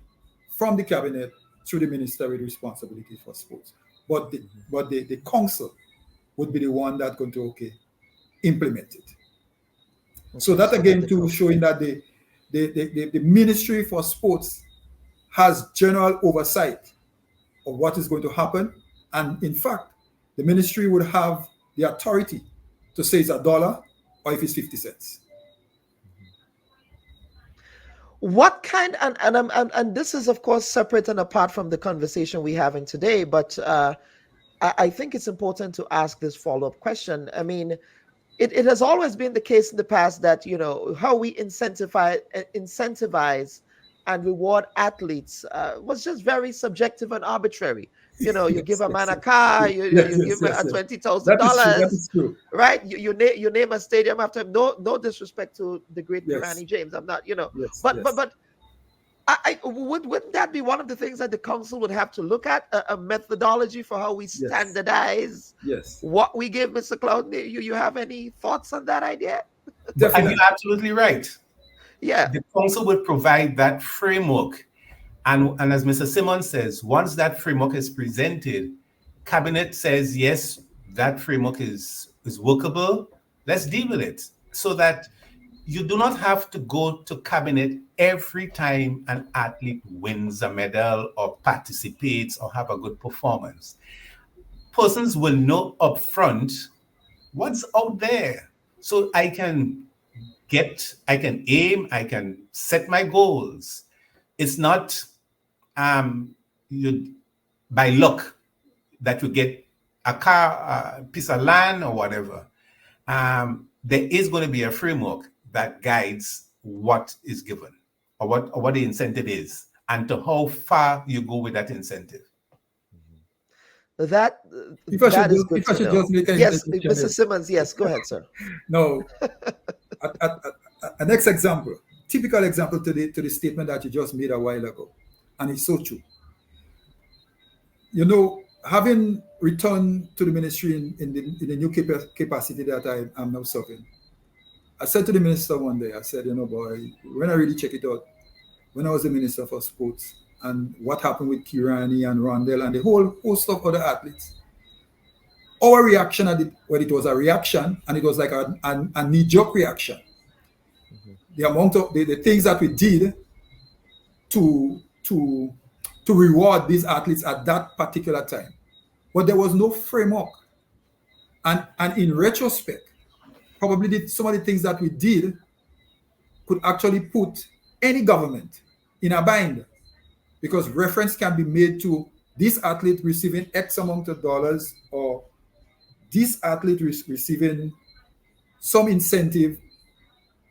E: from the cabinet through the minister with responsibility for sports. But the council would be the one that's going to implement it. Okay, so that again too showing that the Ministry for Sports has general oversight of what is going to happen. And in fact, the ministry would have the authority to say it's $1 or if it's 50 cents.
A: What kind, and this is of course separate and apart from the conversation we're having today, but I think it's important to ask this follow-up question. I mean, it has always been the case in the past that, you know, how we incentivize and reward athletes was just very subjective and arbitrary. You know, you give a man a car, you give a $20,000, right? You name a stadium after him. No disrespect to the great Granny James. I'm not, you know, but wouldn't that be one of the things that the council would have to look at, a methodology for how we standardize what we give, Mr. Cloud? You have any thoughts on that idea?
F: Definitely. And you're absolutely right.
A: Yeah.
F: The council would provide that framework. And as Mr. Simmons says, once that framework is presented, cabinet says, yes, that framework is workable. Let's deal with it, so that you do not have to go to cabinet every time an athlete wins a medal or participates or have a good performance. Persons will know upfront what's out there. So I can aim, I can set my goals. It's not by luck that you get a car, a piece of land or whatever. There is going to be a framework that guides what is given or what the incentive is and to how far you go with that incentive.
A: That is good to know. Yes, Mr. Simmons, yes, go ahead, sir.
E: No, a next example, typical example to the statement that you just made a while ago, and it's so true. You know, having returned to the ministry in the new capacity that I am now serving, I said to the minister one day, I said, you know, boy, when I really check it out, when I was the minister for sports and what happened with Kirani and Rondell and the whole host of other athletes, our reaction when it was a reaction, and it was like a knee-jerk reaction. The amount of the things that we did to reward these athletes at that particular time. But there was no framework. And in retrospect, probably some of the things that we did could actually put any government in a bind, because reference can be made to this athlete receiving X amount of dollars, or this athlete receiving some incentive.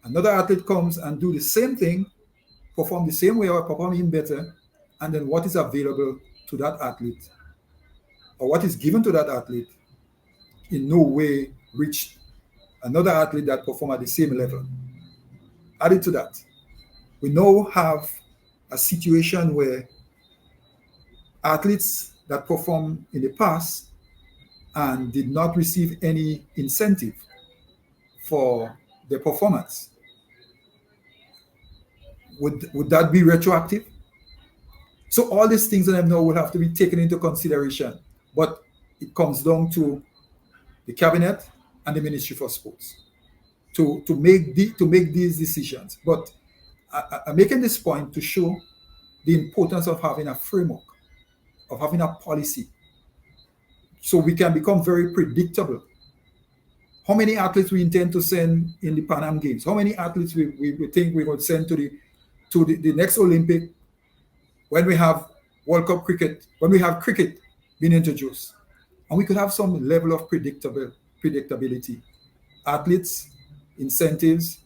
E: Another athlete comes and do the same thing, perform the same way or perform even better, and then what is available to that athlete or what is given to that athlete in no way reach another athlete that perform at the same level. Added to that, we now have a situation where athletes that performed in the past and did not receive any incentive for their performance, would that be retroactive? So all these things that I know will have to be taken into consideration. But it comes down to the cabinet and the Ministry for Sports to make these decisions. But I'm making this point to show the importance of having a framework, of having a policy, so we can become very predictable. How many athletes we intend to send in the Pan Am Games? How many athletes we think we will send to the next Olympic when we have World Cup cricket, when we have cricket being introduced? And we could have some level of predictability. Athletes, incentives,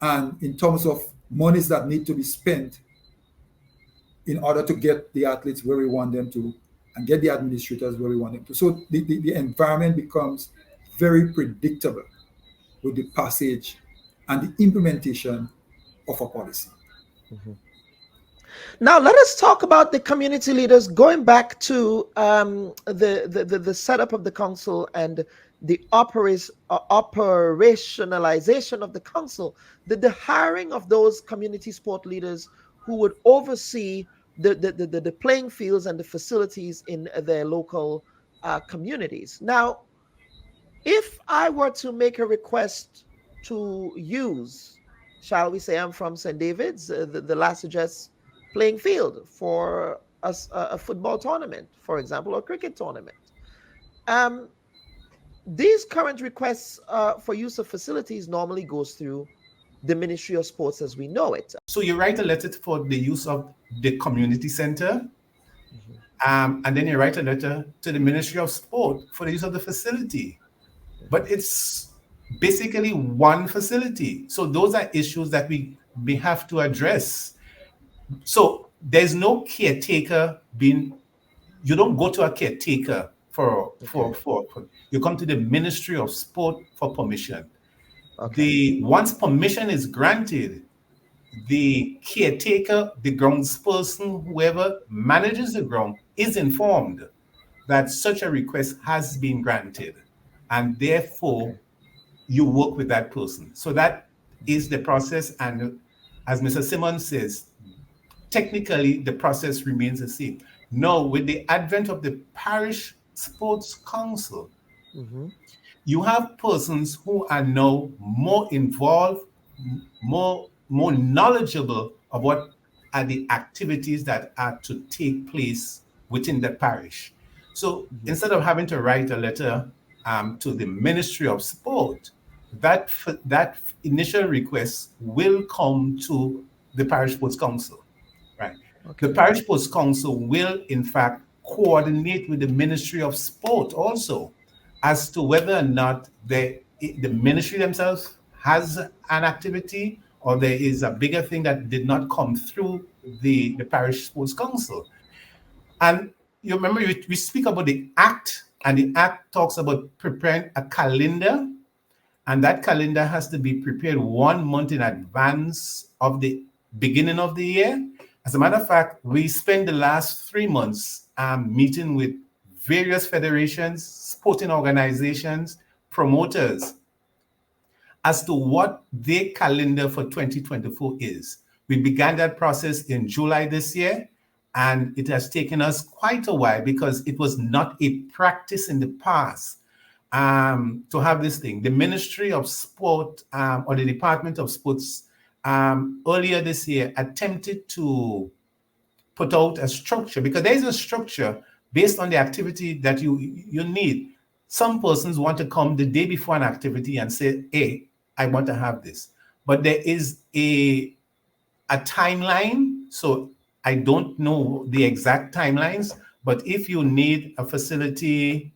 E: and in terms of monies that need to be spent in order to get the athletes where we want them to and get the administrators where we want them to. So the environment becomes very predictable with the passage and the implementation of a policy.
A: Mm-hmm. Now, let us talk about the community leaders, going back to the setup of the council and the operationalization of the council, the hiring of those community sport leaders who would oversee the playing fields and the facilities in their local communities. Now, if I were to make a request to use, shall we say, I'm from St. David's, the Las Vegas playing field for a football tournament, for example, or cricket tournament. These current requests for use of facilities normally goes through the Ministry of Sports as we know it.
F: So you write a letter for the use of the community center, and then you write a letter to the Ministry of Sport for the use of the facility. But it's basically one facility. So those are issues that we have to address. So there's no caretaker you don't go to a caretaker for you come to the Ministry of Sport for permission. Okay. Once permission is granted, the caretaker, the groundsperson, whoever manages the ground, is informed that such a request has been granted, and therefore you work with that person. So that is the process, and as Mr. Simmons says, technically the process remains the same. Now, with the advent of the Parish Sports Council, you have persons who are now more involved, more knowledgeable of what are the activities that are to take place within the parish. So instead of having to write a letter to the Ministry of Sport, that initial request will come to the Parish Sports Council, right? Okay. The Parish Sports Council will, in fact, coordinate with the Ministry of Sport also as to whether or not the ministry themselves has an activity, or there is a bigger thing that did not come through the Parish Sports Council. And you remember we speak about the Act, and the Act talks about preparing a calendar, and that calendar has to be prepared 1 month in advance of the beginning of the year. As a matter of fact, we spent the last 3 months meeting with various federations, sporting organizations, promoters, as to what their calendar for 2024 is. We began that process in July this year, and it has taken us quite a while because it was not a practice in the past to have this thing. The Ministry of Sport or the Department of Sports earlier this year attempted to put out a structure, because there is a structure based on the activity that you need. Some persons want to come the day before an activity and say, hey, I want to have this. But there is a timeline. So I don't know the exact timelines, but if you need a facility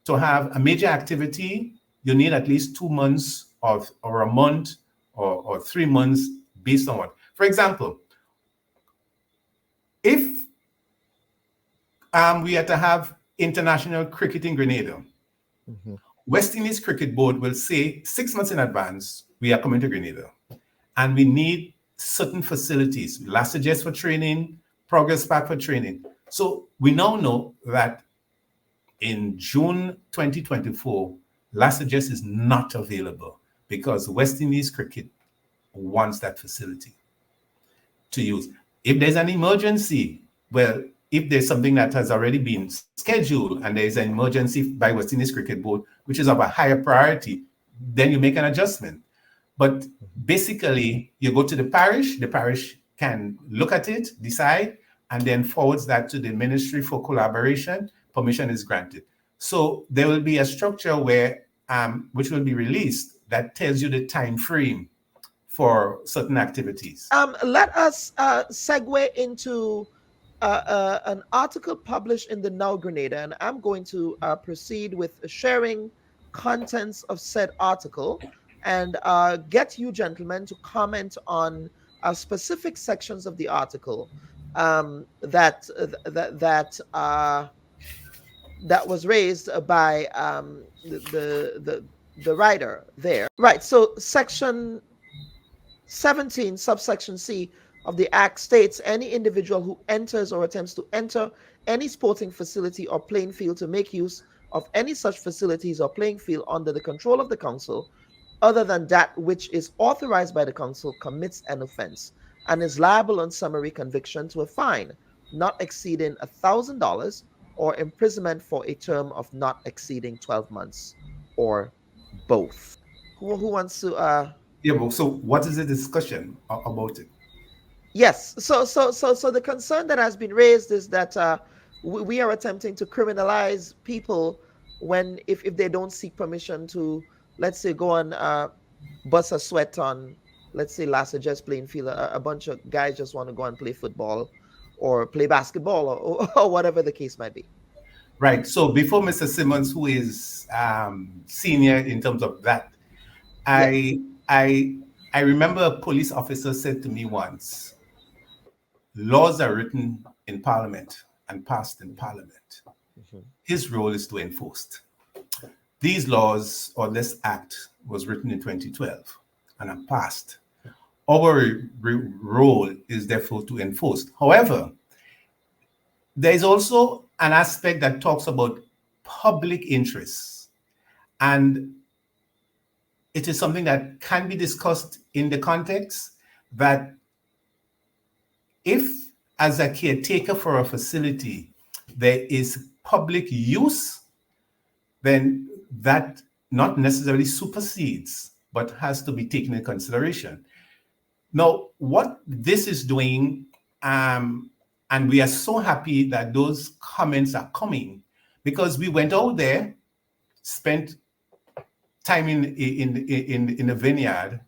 F: to have a major activity, you need at least 2 months or a month or 3 months based on what. For example, if we are to have international cricket in Grenada, West Indies Cricket Board will say 6 months in advance, we are coming to Grenada, and we need certain facilities, Las Vegas for training, Progress Park for training. So we now know that in June 2024, Las Vegas is not available because West Indies Cricket wants that facility to use. If there's an emergency, Well, if there's something that has already been scheduled and there is an emergency by West Indies Cricket Board, which is of a higher priority, then you make an adjustment. But basically, you go to the parish can look at it, decide, and then forwards that to the ministry for collaboration. Permission is granted. So there will be a structure where, which will be released, that tells you the time frame for certain activities.
A: Let us segue into an article published in the Now Grenada, and I'm going to proceed with sharing contents of said article and get you gentlemen to comment on specific sections of the article that was raised by the writer there. Right. So section 17, subsection C of the Act states any individual who enters or attempts to enter any sporting facility or playing field to make use of any such facilities or playing field under the control of the council, other than that which is authorized by the council, commits an offense and is liable on summary conviction to a fine not exceeding $1,000 or imprisonment for a term of not exceeding 12 months or both. Who wants to
F: Yeah, but so what is the discussion about it?
A: Yes. So the concern that has been raised is that we are attempting to criminalize people when if they don't seek permission to, let's say, go on bust a sweat on, let's say, Lassa just playing field. A bunch of guys just want to go and play football or play basketball or whatever the case might be.
F: Right. So before Mr. Simmons, who is senior in terms of that, I remember a police officer said to me once, laws are written in Parliament and passed in Parliament. Mm-hmm. His role is to enforce. These laws, or this act, was written in 2012 and passed. Our role is therefore to enforce. However, there is also an aspect that talks about public interests, and it is something that can be discussed in the context that if, as a caretaker for a facility, there is public use, then that not necessarily supersedes, but has to be taken into consideration. Now, what this is doing, and we are so happy that those comments are coming, because we went out there, spent time in the vineyard,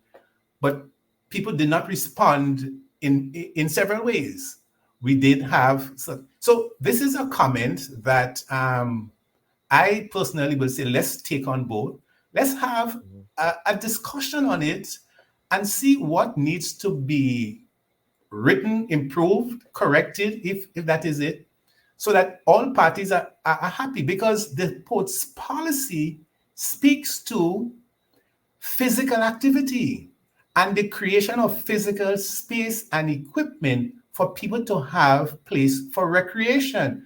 F: but people did not respond in several ways. We did have so this is a comment that I personally will say, let's take on board. Let's have a discussion on it and see what needs to be written, improved, corrected, if that is it, so that all parties are happy, because the port's policy speaks to physical activity and the creation of physical space and equipment for people to have place for recreation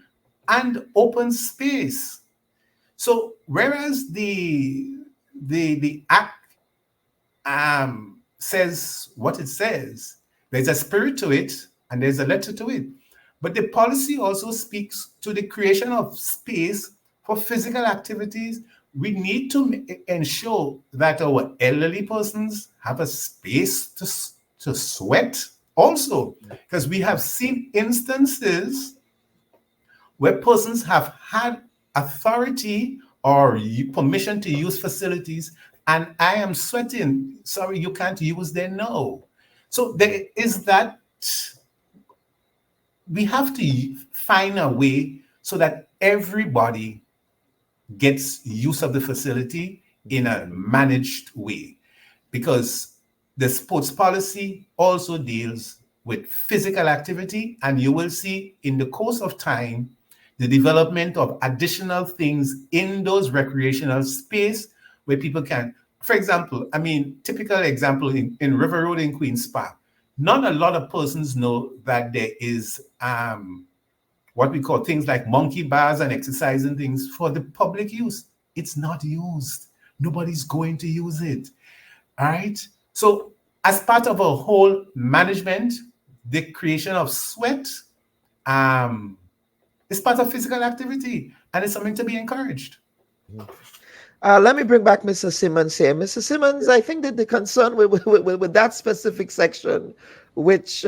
F: and open space. So whereas the act says what it says, there's a spirit to it and there's a letter to it. But the policy also speaks to the creation of space for physical activities. We need to ensure that our elderly persons have a space to sweat also, because we have seen instances where persons have had authority or permission to use facilities, and I am sweating. Sorry, you can't use them. No. So there is that. We have to find a way so that everybody gets use of the facility in a managed way, because the sports policy also deals with physical activity, and you will see in the course of time the development of additional things in those recreational space where people can, for example, typical example in River Road in Queen's Park, not a lot of persons know that there is what we call things like monkey bars and exercising things for the public use. It's not used. Nobody's going to use it. All right. So as part of a whole management, the creation of sweat It's part of physical activity, and it's something to be encouraged.
A: Let me bring back Mr. Simmons here. Mr. Simmons, I think that the concern with that specific section, which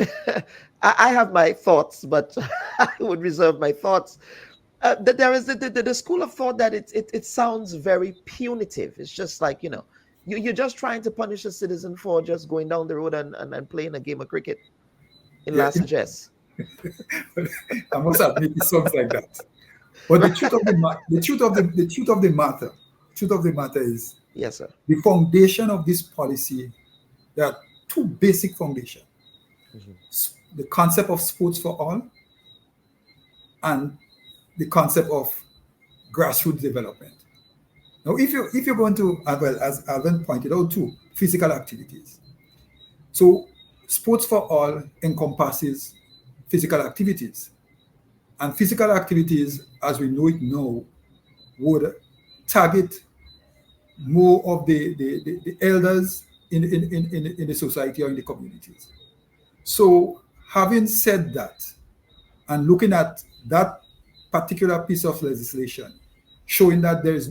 A: I have my thoughts, but I would reserve my thoughts. That there is the school of thought that it sounds very punitive. It's just like, you're just trying to punish a citizen for just going down the road and playing a game of cricket in
E: Yeah,
A: La Sagesse.
E: I must admit it sounds like that. But the truth of the matter is,
A: Yes, sir.
E: the foundation of this policy, there are two basic foundations. The concept of sports for all and the concept of grassroots development. Now, if you're going to, as Alvin pointed out too, physical activities. So sports for all encompasses physical activities. And physical activities, as we know it now, would target more of the elders in the society or in the communities. So having said that, and looking at that particular piece of legislation, showing that there's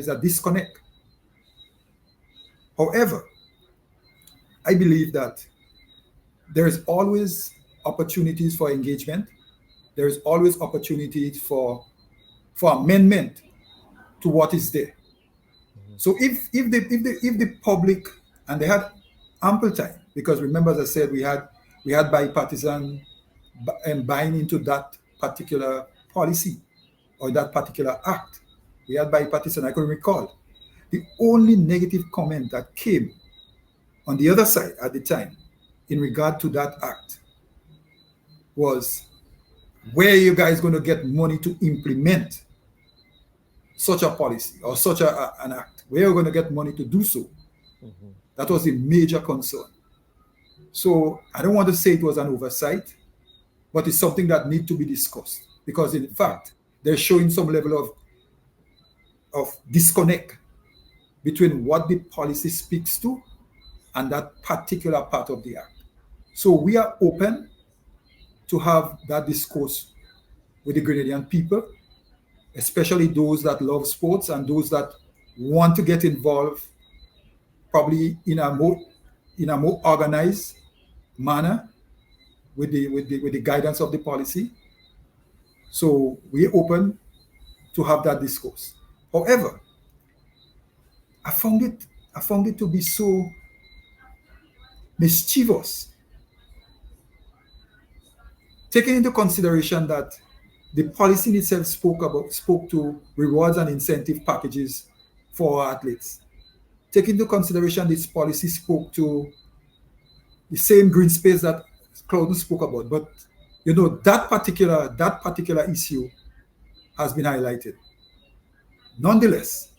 E: a disconnect. However, I believe that there's always opportunities for engagement. There's always opportunities for amendment to what is there. So if the public, and they had ample time, because remember, as I said, we had bipartisan buying into that particular policy or that particular act. We had bipartisan. I can recall the only negative comment that came on the other side at the time in regard to that act was, where are you guys going to get money to implement such a policy or such an act? Where are you going to get money to do so? That was a major concern. So I don't want to say it was an oversight, but it's something that needs to be discussed, because in fact, they're showing some level of disconnect between what the policy speaks to and that particular part of the act. So we are open to have that discourse with the Grenadian people, especially those that love sports and those that want to get involved, probably in a more organized manner with the guidance of the policy. So we're open to have that discourse. However, I found it to be so mischievous, taking into consideration that the policy in itself spoke to rewards and incentive packages for our athletes. Take into consideration this policy spoke to the same green space that Claude spoke about, but that particular issue has been highlighted. Nonetheless,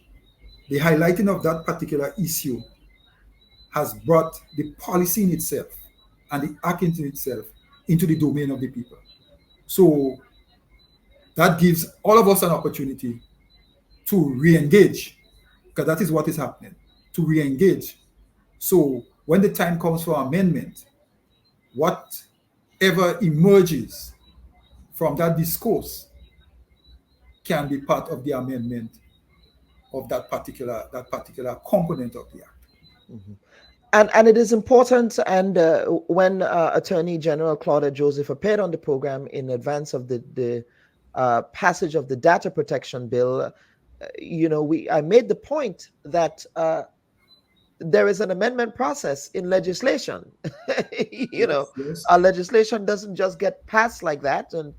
E: the highlighting of that particular issue has brought the policy in itself and the act in itself into the domain of the people. So that gives all of us an opportunity to re-engage, because that is what is happening, to re-engage. So when the time comes for amendment, whatever emerges from that discourse can be part of the amendment of that particular component of the act.
A: And it is important, and when Attorney General Claudia Joseph appeared on the program in advance of the passage of the data protection bill, I made the point that there is an amendment process in legislation. Yes. Our legislation doesn't just get passed like that, and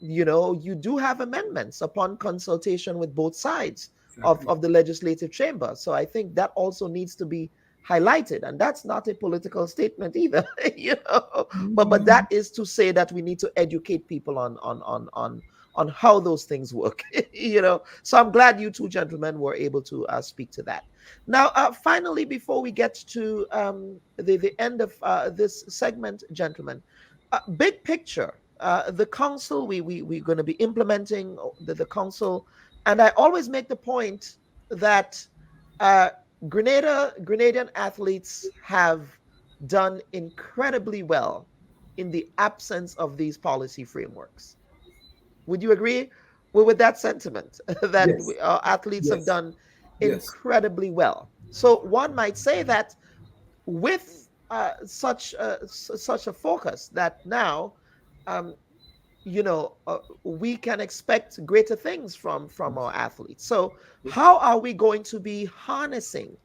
A: you do have amendments upon consultation with both sides of the legislative chamber. So I think that also needs to be highlighted, and that's not a political statement either. But that is to say that we need to educate people on how those things work. So I'm glad you two gentlemen were able to speak to that. Now, finally, before we get to the end of this segment, gentlemen, big picture, the council, we're going to be implementing the council, and I always make the point that Grenadian athletes have done incredibly well in the absence of these policy frameworks. Would you agree with that sentiment that
E: Yes.
A: our athletes have
E: Yes.
A: done
E: Yes.
A: incredibly well? So one might say that with such a focus that now, um, we can expect greater things from our athletes. So how are we going to be harnessing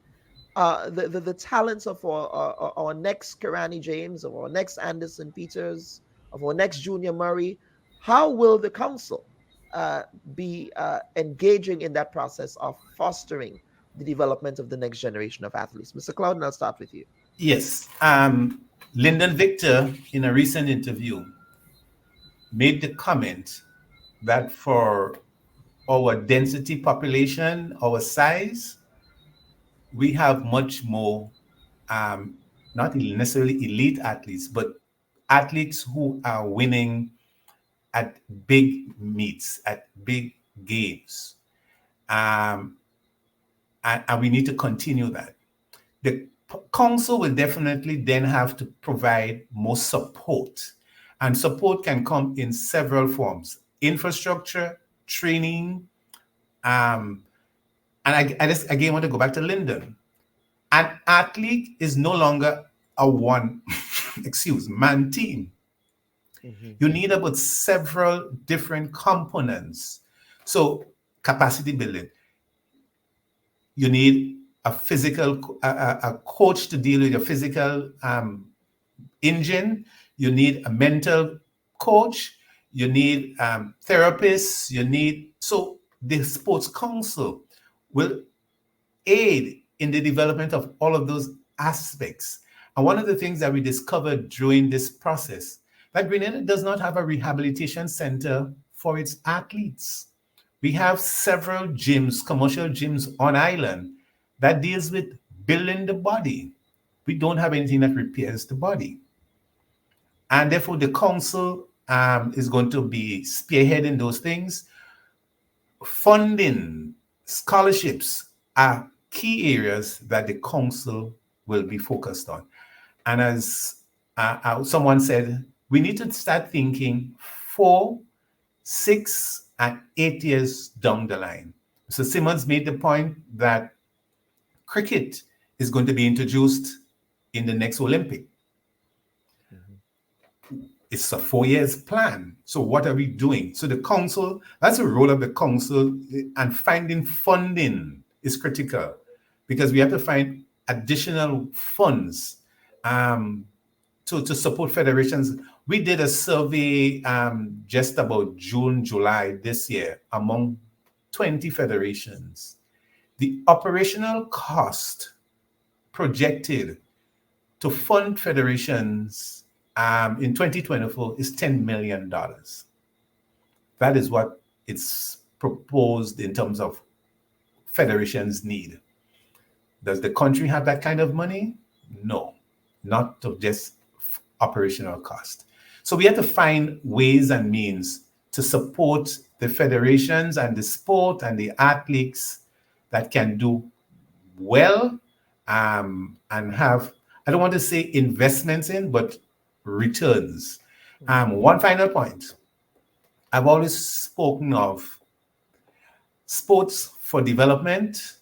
A: the talents of our next Karani James, of our next Anderson Peters, of our next Junior Murray? How will the council be engaging in that process of fostering the development of the next generation of athletes? Mr. Clouden, I'll start with you.
F: Yes. Lyndon Victor, in a recent interview, made the comment that for our density population, our size, we have much more, not necessarily elite athletes, but athletes who are winning at big meets, at big games. Um, and we need to continue that. The council will definitely then have to provide more support. And support can come in several forms: infrastructure, training. And I just again want to go back to Lyndon. An athlete is no longer a one, man team. You need about several different components. So, capacity building. You need a physical, a coach to deal with your physical engine. You need a mental coach. You need therapists. So the sports council will aid in the development of all of those aspects. And one of the things that we discovered during this process, that Grenada does not have a rehabilitation center for its athletes. We have several gyms, commercial gyms on island that deals with building the body. We don't have anything that repairs the body. And therefore, the council is going to be spearheading those things. Funding, scholarships are key areas that the council will be focused on. And as someone said, we need to start thinking 4, 6, and 8 years down the line. So Simmons made the point that cricket is going to be introduced in the next Olympic. It's a 4 years plan. So what are we doing? So the council, that's the role of the council, and finding funding is critical because we have to find additional funds to support federations. We did a survey just about June, July this year among 20 federations. The operational cost projected to fund federations in 2024 is $10 million. That is what it's proposed in terms of federations need. Does the country have that kind of money? No, not to just operational cost. So we have to find ways and means to support the federations and the sport and the athletes that can do well and have, I don't want to say investments in, but returns. One final point. I've always spoken of sports for development,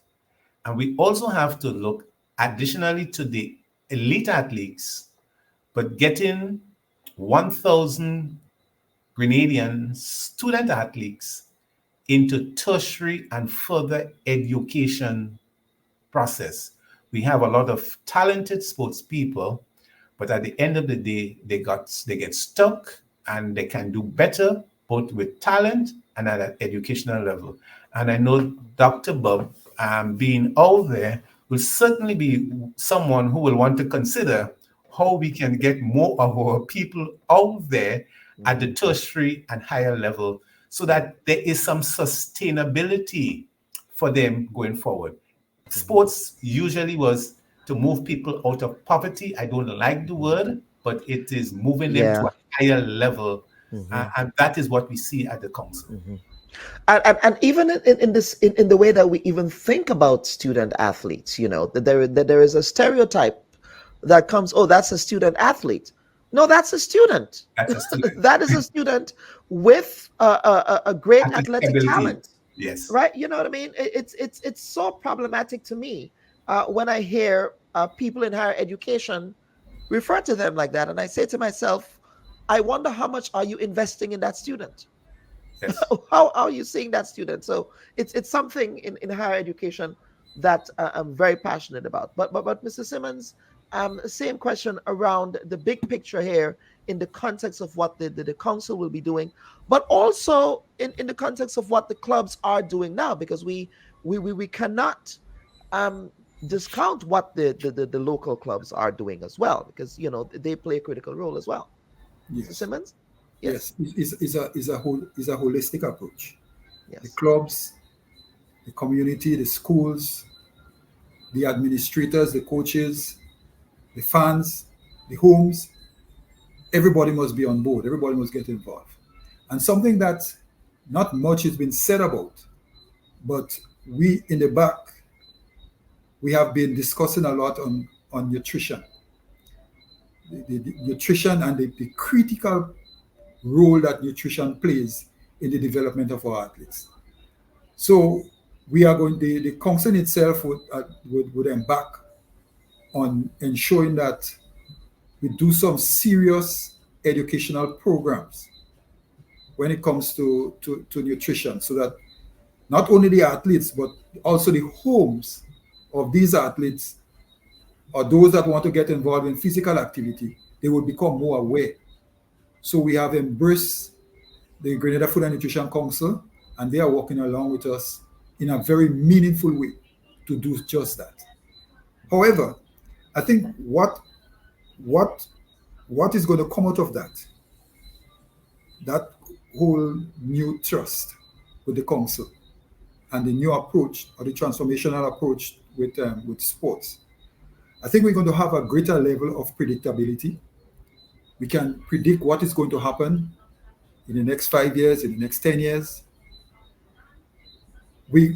F: and we also have to look additionally to the elite athletes, but getting 1,000 Grenadian student athletes into tertiary and further education process. We have a lot of talented sports people, but at the end of the day, they get stuck, and they can do better both with talent and at an educational level. And I know Dr. Bob, being out there, will certainly be someone who will want to consider how we can get more of our people out there at the tertiary and higher level so that there is some sustainability for them going forward. Sports usually was to move people out of poverty. I don't like the word, but it is moving them to a higher level. And that is what we see at the council.
A: And even in this in the way that we even think about student athletes, that there is a stereotype that comes, oh, that's a student athlete. No, that's a student.
F: That's a student.
A: That is a student with a great
F: Athletic
A: athletic
F: ability.
A: talent,
F: Yes.
A: right? You know what I mean? It's so problematic to me when I hear people in higher education refer to them like that, and I say to myself, I wonder how much are you investing in that student?
F: Yes.
A: How are you seeing that student? So it's something in higher education that I'm very passionate about. But Mr. Simmons, same question around the big picture here in the context of what the council will be doing, but also in the context of what the clubs are doing now, because we cannot discount what the local clubs are doing as well, because they play a critical role as well. Mr.
E: Yes.
A: Simmons?
E: Yes. It's a holistic approach. The
A: Yes.
E: clubs, the community, the schools, the administrators, the coaches, the fans, the homes, everybody must be on board. Everybody must get involved. And something that not much has been said about, but we in the back, we have been discussing a lot on nutrition. The nutrition and the critical role that nutrition plays in the development of our athletes. So we are going. The council itself would embark on ensuring that we do some serious educational programs when it comes to nutrition, so that not only the athletes but also the homes of these athletes or those that want to get involved in physical activity, they will become more aware. So we have embraced the Grenada Food and Nutrition Council, and they are working along with us in a very meaningful way to do just that. However, I think what is going to come out of that whole new trust with the council and the new approach, or the transformational approach with sports, I think we're going to have a greater level of predictability. We can predict what is going to happen in the next 5 years, in the next 10 years. We're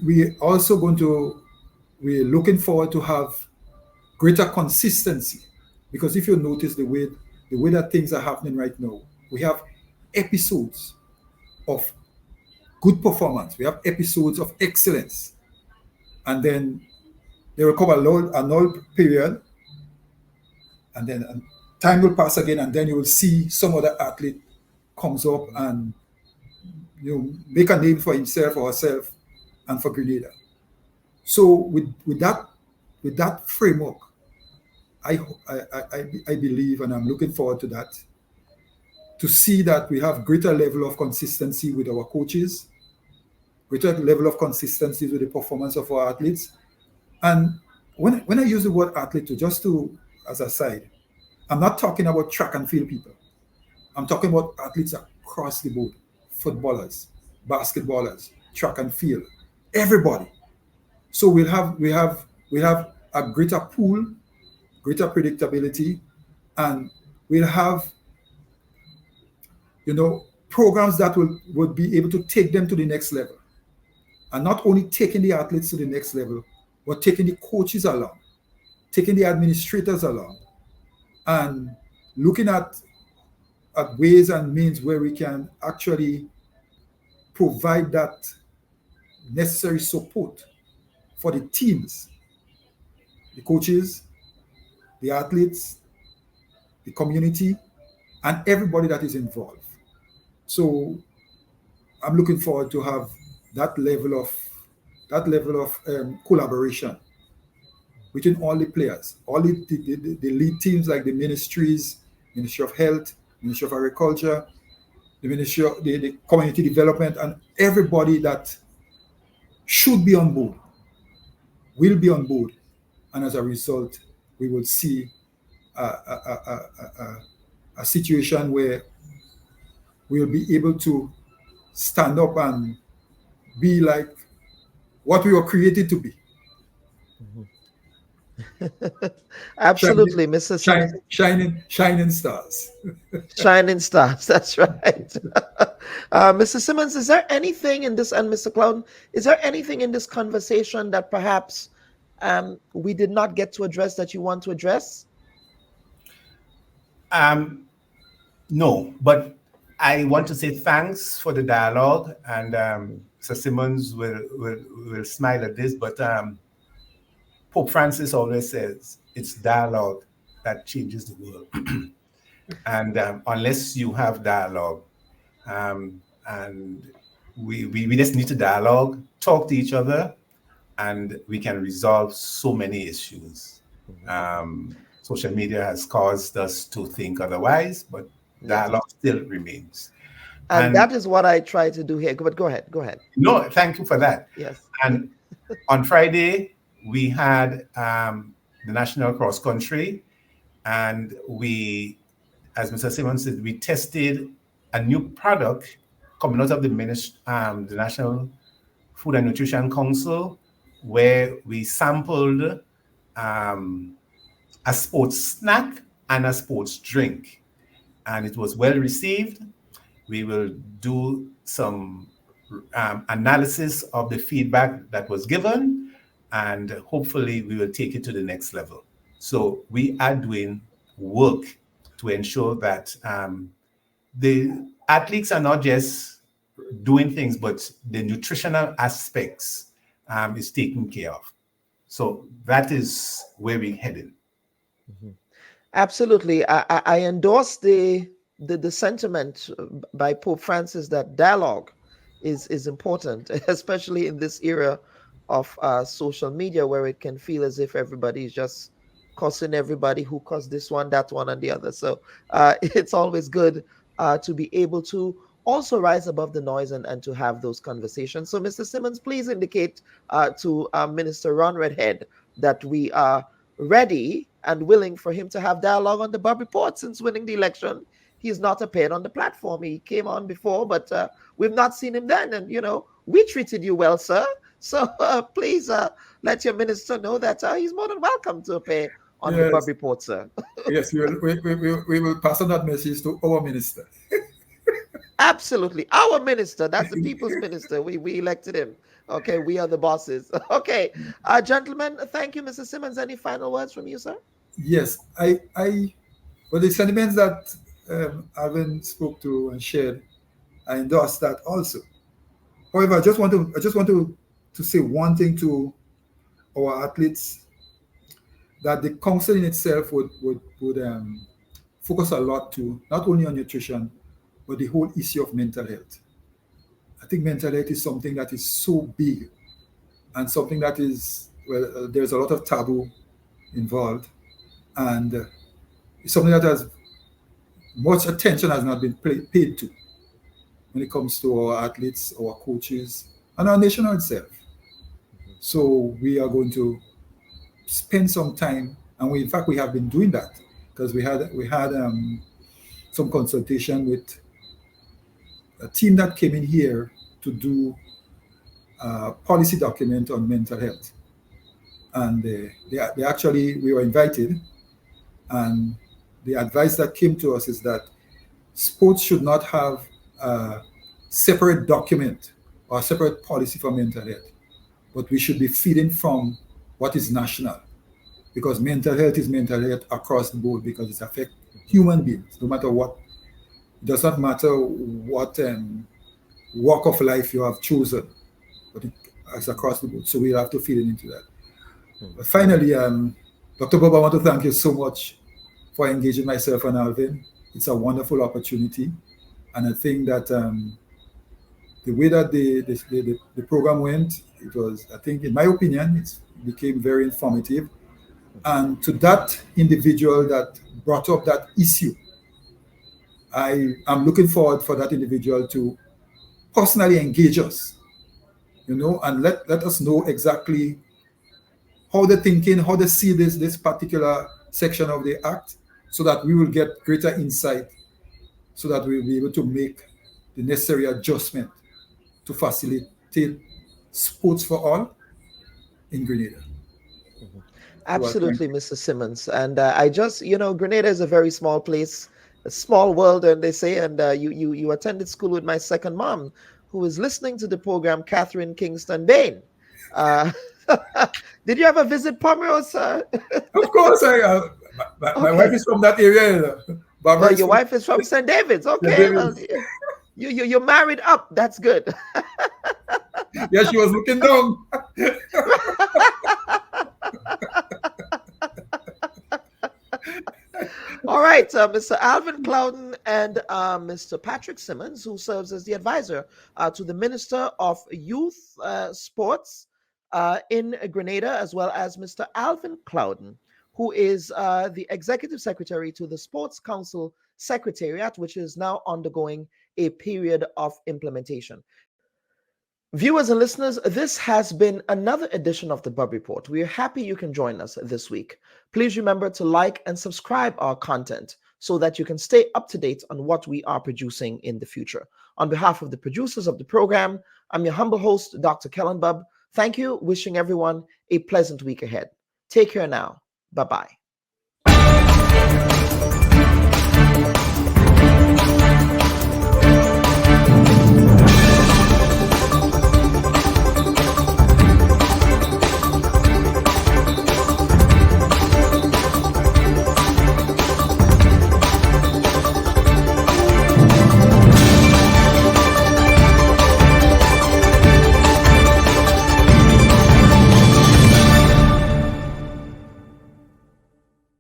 E: looking forward to have greater consistency, because if you notice the way that things are happening right now, we have episodes of good performance, we have episodes of excellence, and then there will come a null period, and then time will pass again, and then you will see some other athlete comes up and make a name for himself or herself and for Grenada. So with that framework, I believe, and I'm looking forward to that, to see that we have greater level of consistency with our coaches, greater level of consistency with the performance of our athletes. And when I use the word athlete, as a side, I'm not talking about track and field people. I'm talking about athletes across the board: footballers, basketballers, track and field, everybody. So we have a greater pool, greater predictability, and we'll have programs that would be able to take them to the next level. And not only taking the athletes to the next level, but taking the coaches along, taking the administrators along, and looking at ways and means where we can actually provide that necessary support for the teams, the coaches, the athletes, the community, and everybody that is involved. So I'm looking forward to have that level of collaboration between all the players, all the lead teams, like the ministries, Ministry of Health, Ministry of Agriculture, the Ministry of the Community Development, and everybody that should be on board will be on board. And as a result, we will see a situation where we'll be able to stand up and be like what we were created to be.
A: Absolutely, Mr. Simmons.
E: Shining stars.
A: Shining stars, that's right. Mr. Simmons, is there anything in this, and Mr. Clown, is there anything in this conversation that perhaps we did not get to address that you want to address?
F: No, but I want to say thanks for the dialogue, and Sir Simmons will smile at this, but Pope Francis always says it's dialogue that changes the world. And unless you have dialogue, and we just need to dialogue, talk to each other, and we can resolve so many issues. Social media has caused us to think otherwise, but dialogue still remains.
A: And that is what I try to do here. But go ahead. Go ahead.
F: No, thank you for that.
A: Yes.
F: And on Friday, we had the National Cross Country, and we, as Mr. Simmons said, we tested a new product coming out of the National Food and Nutrition Council, where we sampled a sports snack and a sports drink, and it was well received. We will do some analysis of the feedback that was given, and hopefully we will take it to the next level. So we are doing work to ensure that the athletes are not just doing things, but the nutritional aspects is taken care of. So that is where we're heading.
A: Absolutely. I endorse the sentiment by Pope Francis that dialogue is important, especially in this era of social media, where it can feel as if everybody is just cussing everybody who cussed this one, that one, and the other. So it's always good to be able to also rise above the noise and to have those conversations. So, Mr. Simmons, please indicate to Minister Ron Redhead that we are ready and willing for him to have dialogue on the Bob Report. Since winning the election, he's not appeared on the platform. He came on before, but we've not seen him then. And, we treated you well, sir. So please let your minister know that he's more than welcome to appear on the Bob Report, sir.
E: Yes, we will pass on that message to our minister.
A: Absolutely. Our minister, that's the people's minister. We elected him. Okay, we are the bosses. Okay, gentlemen, thank you, Mr. Simmons. Any final words from you, sir?
E: Yes, well, the sentiments that Alvin spoke to and shared, I endorse that also. However, I just want to say one thing to our athletes, that the council in itself would focus a lot to not only on nutrition, but the whole issue of mental health. I think mental health is something that is so big, and something that is, well, there's a lot of taboo involved, and it's something that has much attention has not been paid to when it comes to our athletes, our coaches, and our nation itself. So we are going to spend some time, and in fact we have been doing that, because we had some consultation with a team that came in here to do a policy document on mental health, and they actually, we were invited, and the advice that came to us is that sports should not have a separate document or a separate policy for mental health, but we should be feeding from what is national, because mental health is mental health across the board, because it affects human beings, no matter what. It does not matter what walk of life you have chosen, but it's across the board. So we have to feed into that. But finally, Dr. Bob, I want to thank you so much for engaging myself and Alvin. It's a wonderful opportunity. And I think that the way that the program went, it was, I think, in my opinion, it became very informative. And to that individual that brought up that issue, I am looking forward for that individual to personally engage us, and let us know exactly how they're thinking, how they see this particular section of the act, so that we will get greater insight, so that we'll be able to make the necessary adjustment to facilitate sports for all in Grenada.
A: Absolutely, Mr. Simmons. And I just, Grenada is a very small place, a small world, and they say, and you attended school with my second mom, who is listening to the program, Catherine Kingston Bain. Did you ever visit Pomeroy, sir?
E: Of course, my wife is from that area.
A: Well,
E: Barbara is
A: your
E: from
A: wife is from St. David's.
E: St.
A: Okay. Well,
E: David's.
A: you're married up. That's good.
E: Yeah, she was looking down.
A: All right, Mr. Alvin Clouden and Mr. Patrick Simmons, who serves as the advisor to the Minister of Youth Sports in Grenada, as well as Mr. Alvin Clouden, who is the Executive Secretary to the Sports Council Secretariat, which is now undergoing a period of implementation. Viewers and listeners, this has been another edition of the Bub Report. We are happy you can join us this week. Please remember to like and subscribe our content so that you can stay up to date on what we are producing in the future. On behalf of the producers of the program, I'm your humble host, Dr. Kellen Bub. Thank you. Wishing everyone a pleasant week ahead. Take care now. Bye-bye.